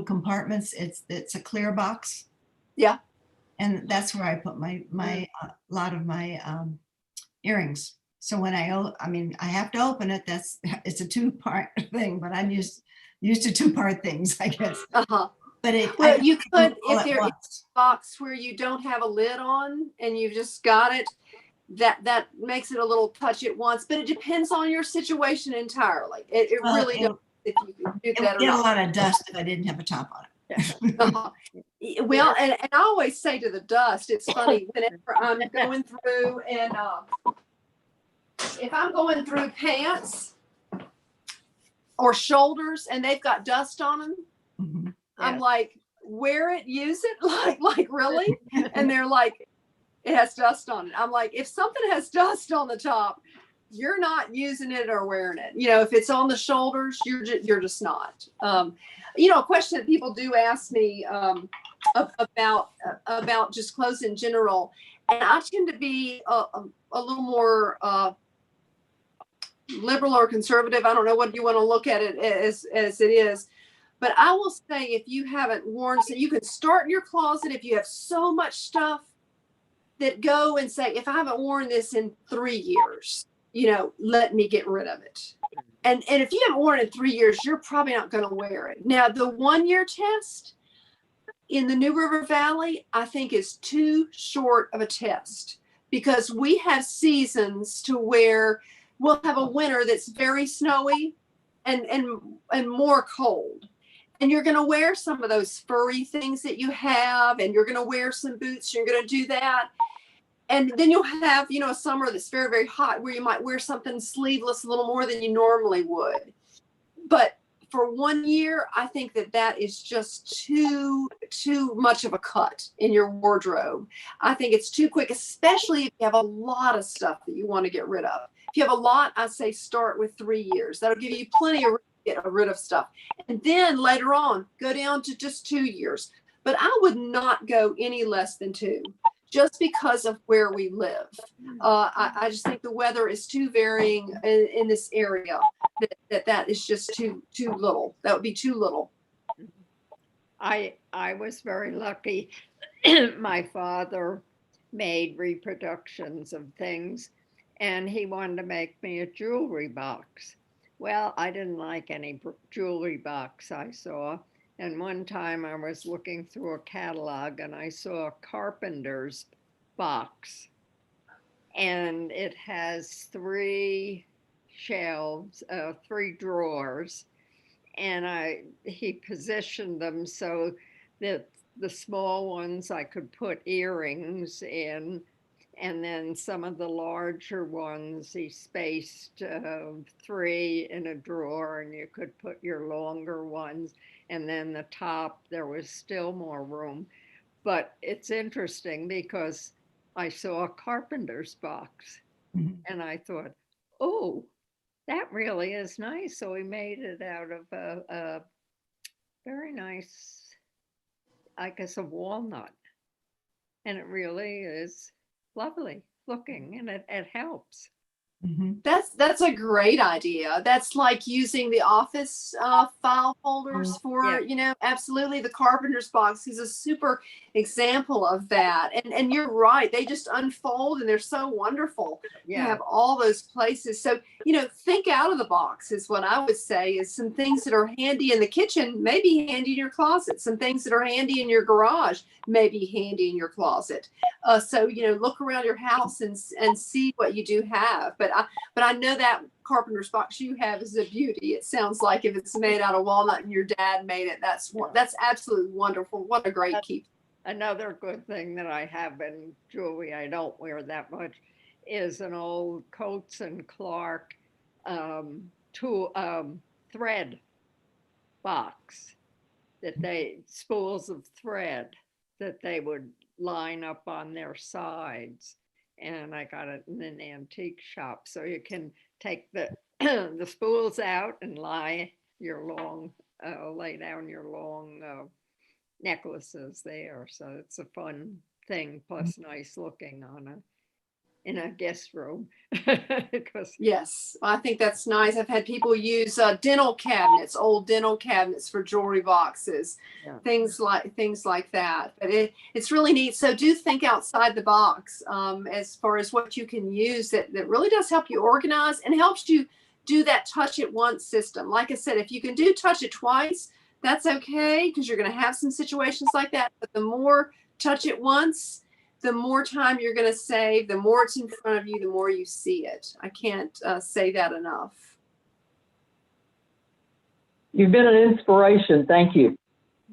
compartments. It's a clear box. Yeah. And that's where I put my lot of my earrings. So when I have to open it, it's a 2-part thing, but I'm used to 2-part things, I guess. Uh-huh. But you could, if there there is a box where you don't have a lid on and you've just got it, that makes it a little touch it once, but it depends on your situation entirely. It really does if you can do that or get a not. lot of dust if I didn't have a top on it. Uh-huh. Well, and I always say to the dust, it's funny whenever I'm going through and if I'm going through pants or shoulders and they've got dust on them, Mhm. I'm like, wear it, use it, like really? And they're like, it has dust on it. I'm like, if something has dust on the top, you're not using it or wearing it. You know, if it's on the shoulders, you're just not. You know, a question that people do ask me about just clothes in general, and I tend to be a little more liberal or conservative. I don't know what you want to look at it as it is. But I will say, if you haven't worn, so you can start in your closet if you have so much stuff that go and say, if I haven't worn this in 3 years, you know, let me get rid of it. And if you haven't worn it in 3 years, you're probably not going to wear it. Now, the 1-year test in the New River Valley, I think is too short of a test because we have seasons to where we'll have a winter that's very snowy and more cold. And you're going to wear some of those furry things that you have, and you're going to wear some boots. You're going to do that. And then you'll have, you know, a summer that's very, very hot where you might wear something sleeveless a little more than you normally would. But for 1 year, I think that is just too much of a cut in your wardrobe. I think it's too quick, especially if you have a lot of stuff that you want to get rid of. If you have a lot, I say start with 3 years. That'll give you plenty of get rid of stuff. And then later on, go down to just 2 years. But I would not go any less than 2. Just because of where we live. I just think the weather is too varying in this area that is just too little. That would be too little. I was very lucky. My father made reproductions of things and he wanted to make me a jewelry box. Well, I didn't like any jewelry box I saw. And one time I was looking through a catalog and I saw a carpenter's box. And it has 3 shelves, 3 drawers. And he positioned them so that the small ones I could put earrings in, and then some of the larger ones he spaced 3 in a drawer, and you could put your longer ones. And then the top, there was still more room. But it's interesting because I saw a carpenter's box, Mhm. and I thought, oh, that really is nice. So we made it out of a very nice, I guess, a walnut. And it really is lovely looking, and it helps. Mhm. That's a great idea. That's like using the office file holders for, absolutely. The carpenter's box is a super example of that. And you're right. They just unfold and they're so wonderful to Yeah. have all those places. So, think out of the box is what I would say, is some things that are handy in the kitchen, maybe handy in your closet. Some things that are handy in your garage, maybe handy in your closet. So, look around your house and see what you do have. But I know that carpenter's box you have is a beauty. It sounds like if it's made out of walnut and your dad made it, that's absolutely wonderful. What a great keep. Another good thing that I have in jewelry I don't wear that much is an old Coates and Clark thread box spools of thread that they would line up on their sides. And I got it in an antique shop. So you can take the the spools out and lay down your long necklaces there. So it's a fun thing, plus nice looking in a guest room. Yes, I think that's nice. I've had people use old dental cabinets for jewelry boxes, things like that. But it's really neat. So do think outside the box as far as what you can use that really does help you organize and helps you do that touch it once system. Like I said, if you can do touch it twice, that's okay, because you're going to have some situations like that. But the more touch it once, the more time you're going to save, the more it's in front of you, the more you see it. I can't say that enough. You've been an inspiration. Thank you.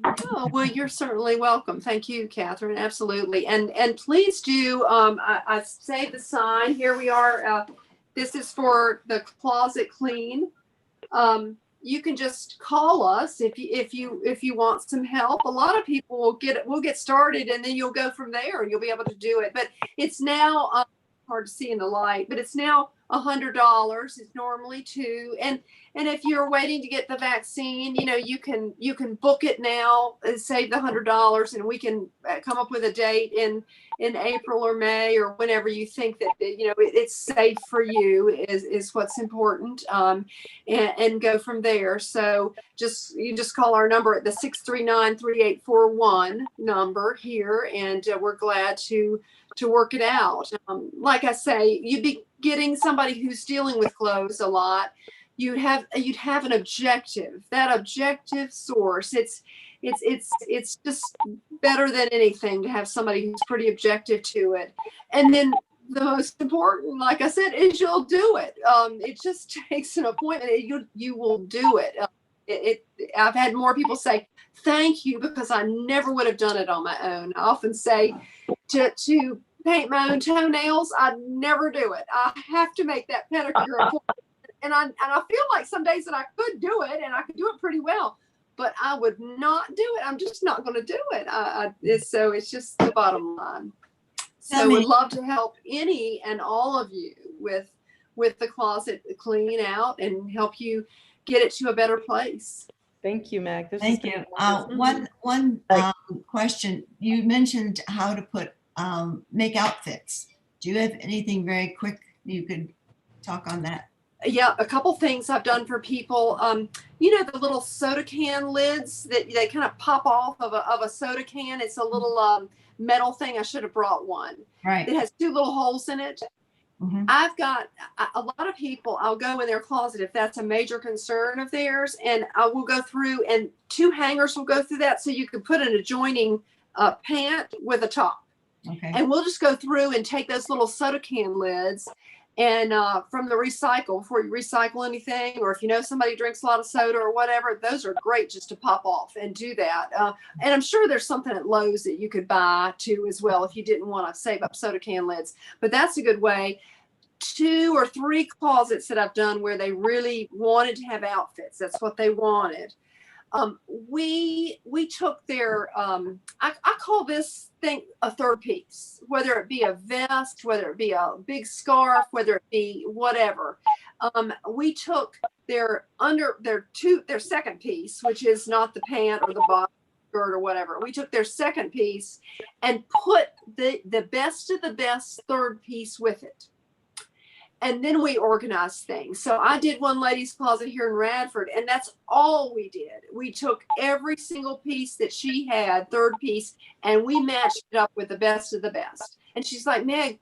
Oh, well, you're certainly welcome. Thank you, Catherine. Absolutely. And please do, I saved the sign. Here we are. This is for the Closet Clean. You can just call us if you want some help. A lot of people will get started, and then you'll go from there and you'll be able to do it. But it's now hard to see in the light, but it's now $100. It's normally $2. And if you're waiting to get the vaccine, you can book it now and save the $100, and we can come up with a date in April or May or whenever you think that it's safe for you is what's important, and go from there. So you just call our number at the 639-3841 number here, and we're glad to work it out. Like I say, you'd be getting somebody who's dealing with clothes a lot. You'd have an objective, that objective source. It's just better than anything to have somebody who's pretty objective to it. And then the most important, like I said, is you'll do it. It just takes an appointment. You will do it. I've had more people say, thank you, because I never would have done it on my own. I often say to paint my own toenails, I'd never do it. I have to make that pedicure appointment. And I feel like some days that I could do it, and I could do it pretty well, but I would not do it. I'm just not going to do it. So it's just the bottom line. So would love to help any and all of you with the Closet Clean out and help you get it to a better place. Thank you, Meg. Thank you. One question. You mentioned how to make outfits. Do you have anything very quick you could talk on that? Yeah, a couple things I've done for people. The little soda can lids that they kind of pop off of a soda can. It's a little metal thing. I should have brought one. Right. It has 2 little holes in it. Mm-hmm. I've got a lot of people. I'll go in their closet if that's a major concern of theirs, and I will go through, and 2 hangers will go through that, so you can put an adjoining pant with a top. Okay. And we'll just go through and take those little soda can lids and from the recycle, before you recycle anything, or if you know somebody drinks a lot of soda or whatever, those are great just to pop off and do that. And I'm sure there's something at Lowe's that you could buy too as well if you didn't want to save up soda can lids. But that's a good way. 2 or 3 closets that I've done where they really wanted to have outfits. That's what they wanted. We took their I call this thing a third piece, whether it be a vest, whether it be a big scarf, whether it be whatever. We took their second piece, which is not the pant or the bottom skirt or whatever. We took their second piece and put the best of the best third piece with it. And then we organized things. So I did one ladies' closet here in Radford, and that's all we did. We took every single piece that she had, third piece, and we matched it up with the best of the best. And she's like, Meg,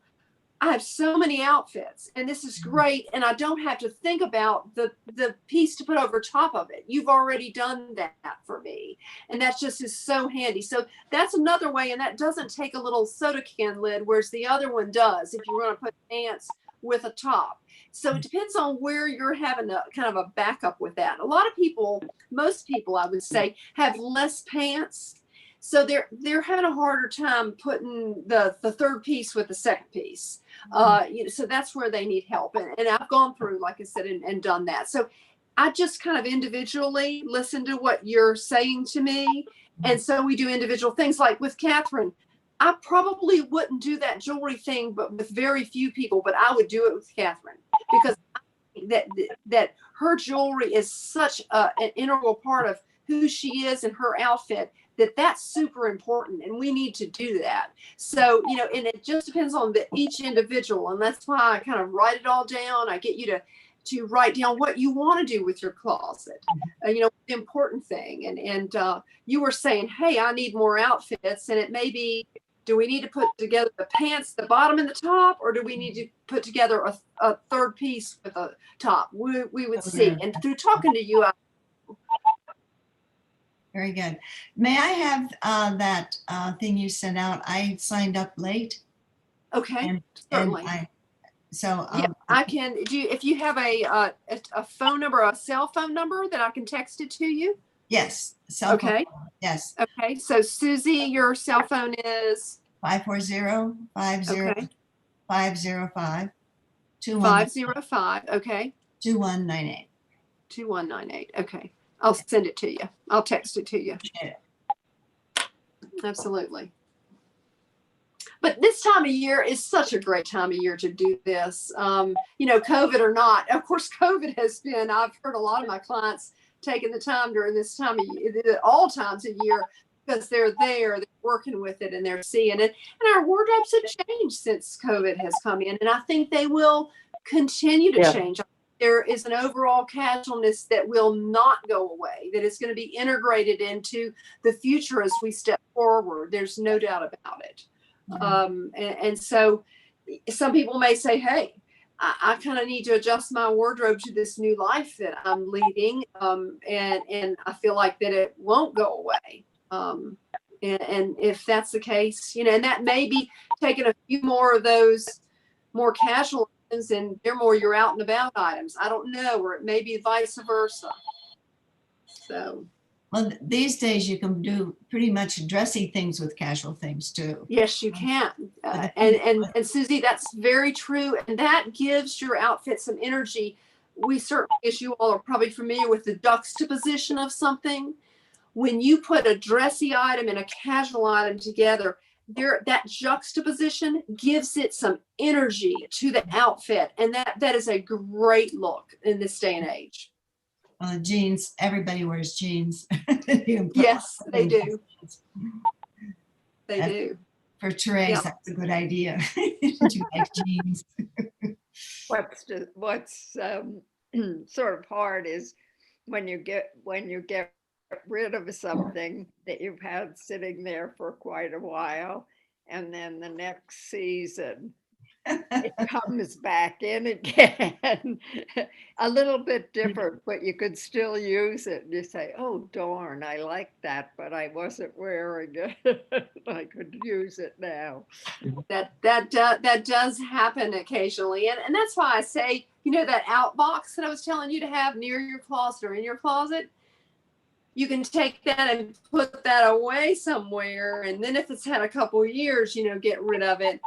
I have so many outfits, and this is great, and I don't have to think about the piece to put over top of it. You've already done that for me, and that just is so handy. So that's another way, and that doesn't take a little soda can lid, whereas the other one does if you want to put pants with a top. So it depends on where you're having a kind of a backup with that. A lot of people, most people I would say, have less pants. So they're having a harder time putting the third piece with the second piece. So that's where they need help. And I've gone through, like I said, and done that. So I just kind of individually listen to what you're saying to me. And so we do individual things, like with Catherine. I probably wouldn't do that jewelry thing, but with very few people, but I would do it with Catherine, because that her jewelry is such an integral part of who she is and her outfit, that's super important, and we need to do that. So, and it just depends on each individual, and that's why I kind of write it all down. I get you to write down what you want to do with your closet, the important thing. And you were saying, hey, I need more outfits, and it may be, do we need to put together the pants, the bottom and the top, or do we need to put together a third piece with a top? We would see. And through talking to you, Very good. May I have that thing you sent out? I signed up late. Okay, certainly. I can. If you have a phone number, a cell phone number that I can text it to you? Yes. Cell phone. Okay. Yes. Okay. So Susie, your cell phone is 540-50-505 505. Okay. 2198. 2198. Okay. I'll send it to you. I'll text it to you. Yeah. Absolutely. But this time of year is such a great time of year to do this. COVID or not. Of course, COVID has been, I've heard a lot of my clients taking the time during this time of year, all times of year, because they're working with it and they're seeing it. And our wardrobes have changed since COVID has come in. And I think they will continue to change. There is an overall casualness that will not go away, that is going to be integrated into the future as we step forward. There's no doubt about it. And so some people may say, hey, I kind of need to adjust my wardrobe to this new life that I'm leading. And I feel like that it won't go away. And if that's the case, and that may be taking a few more of those more casual items, and they're more your out and about items. I don't know, or it may be vice versa. So. Well, these days you can do pretty much dressy things with casual things too. Yes, you can. And Susie, that's very true. And that gives your outfit some energy. We certainly, as you all are probably familiar with the juxtaposition of something. When you put a dressy item and a casual item together, that juxtaposition gives it some energy to the outfit. And that is a great look in this day and age. Jeans, everybody wears jeans. Yes, they do. They do. For Therese, that's a good idea. You like jeans. What's sort of hard is when you get rid of something that you've had sitting there for quite a while, and then the next season it comes back in again. A little bit different, but you could still use it. You say, oh, darn, I like that, but I wasn't wearing it. I could use it now. That does happen occasionally. And that's why I say, that out box that I was telling you to have near your closet or in your closet, you can take that and put that away somewhere. And then if it's had a couple of years, get rid of it.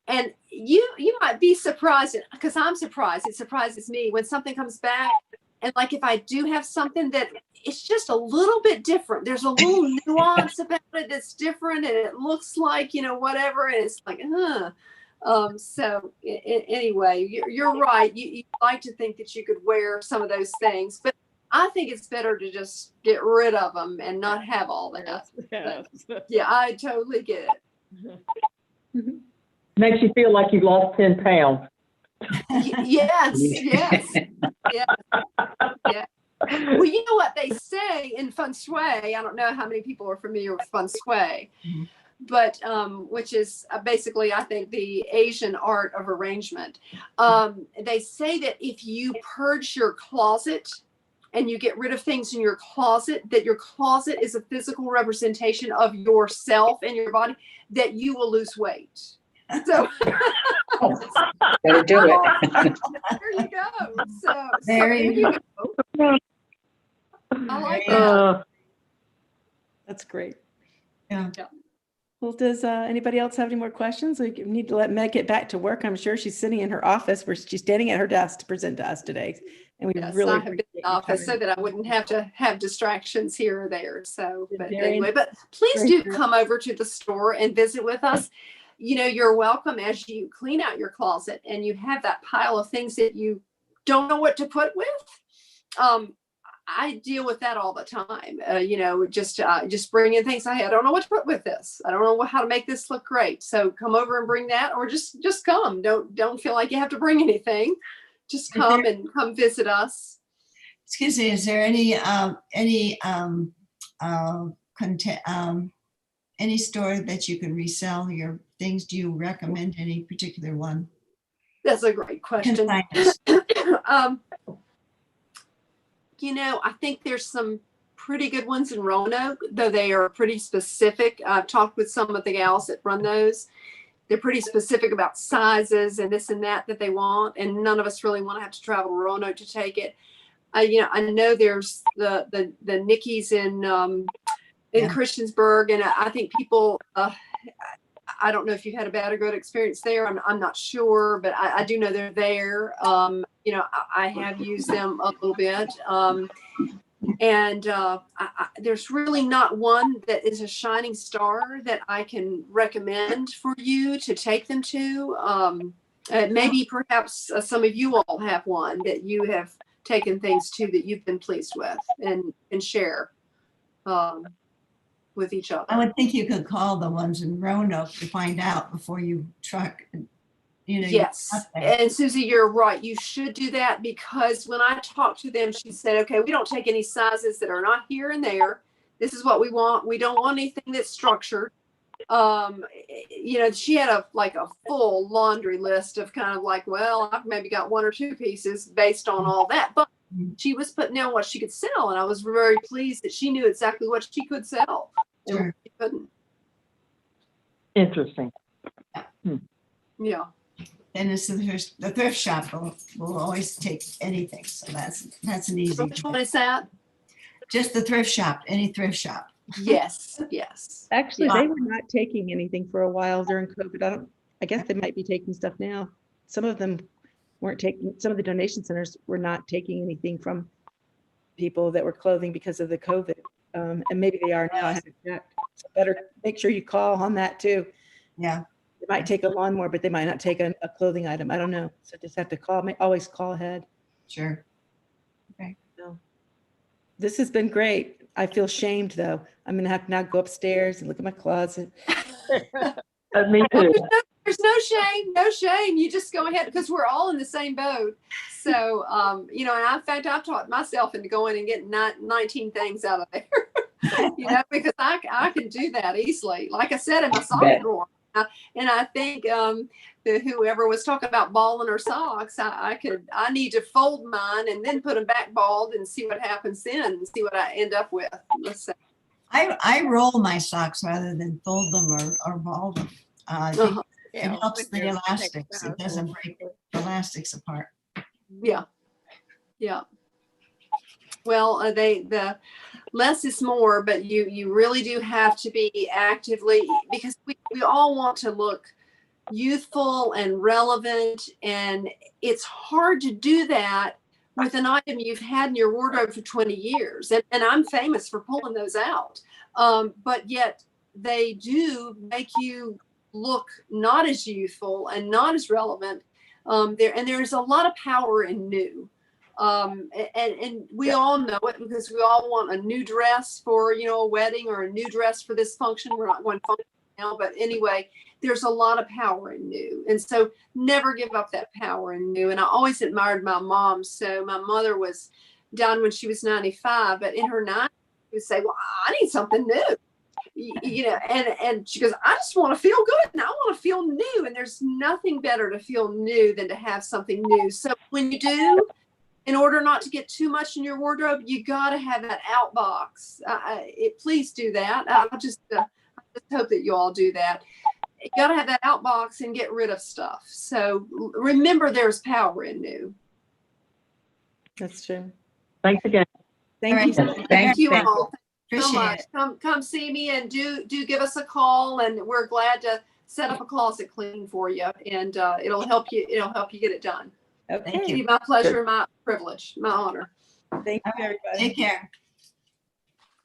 And you might be surprised, because I'm surprised. It surprises me when something comes back. And like if I do have something that it's just a little bit different, there's a little nuance about it that's different, and it looks like, whatever. And it's like, so anyway, you're right. You like to think that you could wear some of those things, but I think it's better to just get rid of them and not have all that. Yes. Yeah, I totally get it. Makes you feel like you've lost 10 pounds. Yes. Yeah. Well, you know what they say in feng shui. I don't know how many people are familiar with feng shui, but which is basically, I think, the Asian art of arrangement. They say that if you purge your closet and you get rid of things in your closet, that your closet is a physical representation of yourself and your body, that you will lose weight. So Better do it. there you go. So There you go. I like that. That's great. Yeah. Well, does anybody else have any more questions? We need to let Meg get back to work. I'm sure she's sitting in her office where she's standing at her desk to present to us today. And we Yes, really I have been in the office so that I wouldn't have to have distractions here or there. So, but anyway, but please do come over to the store and visit with us. You're welcome as you clean out your closet and you have that pile of things that you don't know what to put with. I deal with that all the time. Just bring in things. I don't know what to put with this. I don't know how to make this look great. So come over and bring that, or just come. Don't feel like you have to bring anything. Just come come visit us. Excuse me, is there any store that you can resell your things? Do you recommend any particular one? That's a great question. I think there's some pretty good ones in Roanoke, though they are pretty specific. I've talked with some of the gals that run those. They're pretty specific about sizes and this and that they want, and none of us really want to have to travel to Roanoke to take it. I know there's the Nickies in Christiansburg, and I think people. I don't know if you've had a bad or good experience there. I'm not sure, but I do know they're there. I have used them a little bit. There's really not one that is a shining star that I can recommend for you to take them to. Maybe perhaps some of you all have one that you have taken things to that you've been pleased with and share with each other. I would think you could call the ones in Roanoke to find out before you truck. Yes. And Susie, you're right. You should do that, because when I talked to them, she said, okay, we don't take any sizes that are not here and there. This is what we want. We don't want anything that's structured. She had a full laundry list of kind of like, well, I've maybe got one or two pieces based on all that, but she was putting down what she could sell. And I was very pleased that she knew exactly what she could sell. Sure. And what she couldn't. Interesting. Yeah. And it's the thrift shop will always take anything. So that's an easy. Which one is that? Just the thrift shop, any thrift shop. Yes. Actually, Yeah. they were not taking anything for a while during COVID. I guess they might be taking stuff now. Some of them weren't taking, some of the donation centers were not taking anything from people that were clothing because of the COVID. And maybe they are now. I haven't checked. So better make sure you call on that too. Yeah. They might take a lawnmower, but they might not take a clothing item. I don't know. So just have to call. Always call ahead. Sure. So, this has been great. I feel shamed though. I'm gonna have to now go upstairs and look at my closet. Me too. There's no shame. You just go ahead, because we're all in the same boat. So, and in fact, I've taught myself into going and getting 19 things out of there, because I can do that easily. Like I said, in my sock Bet. drawer, And I think whoever was talking about balling her socks, I need to fold mine and then put them back balled and see what happens then and see what I end up with. Let's say. I roll my socks rather than fold them or ball them. Uh-huh. It helps when the you're elastics. It doesn't exercising. break the elastics apart. Yeah. Yeah. Well, the less is more, but you really do have to be actively, because we all want to look youthful and relevant, and it's hard to do that with an item you've had in your wardrobe for 20 years. And I'm famous for pulling those out. But yet they do make you look not as youthful and not as relevant. There's a lot of power in new. And we all know it because we all want a new dress for, a wedding, or a new dress for this function. We're not going function now, but anyway, there's a lot of power in new. And so never give up that power in new. And I always admired my mom. So my mother was done when she was 95, but in her 90s, she would say, well, I need something new. And she goes, I just want to feel good and I want to feel new. And there's nothing better to feel new than to have something new. So when you do, in order not to get too much in your wardrobe, you got to have that out box. Please do that. I just hope that you all do that. You got to have that out box and get rid of stuff. So remember, there's power in new. That's true. Thanks again. Thank you so much. Thank you Thank all. Thank you so Appreciate much. it. Come see me, and do give us a call, and we're glad to set up a closet clean for you, and it'll help you get it done. Okay. Thank you. It'll be my pleasure, my privilege, my honor. Thank you, everybody. Take care.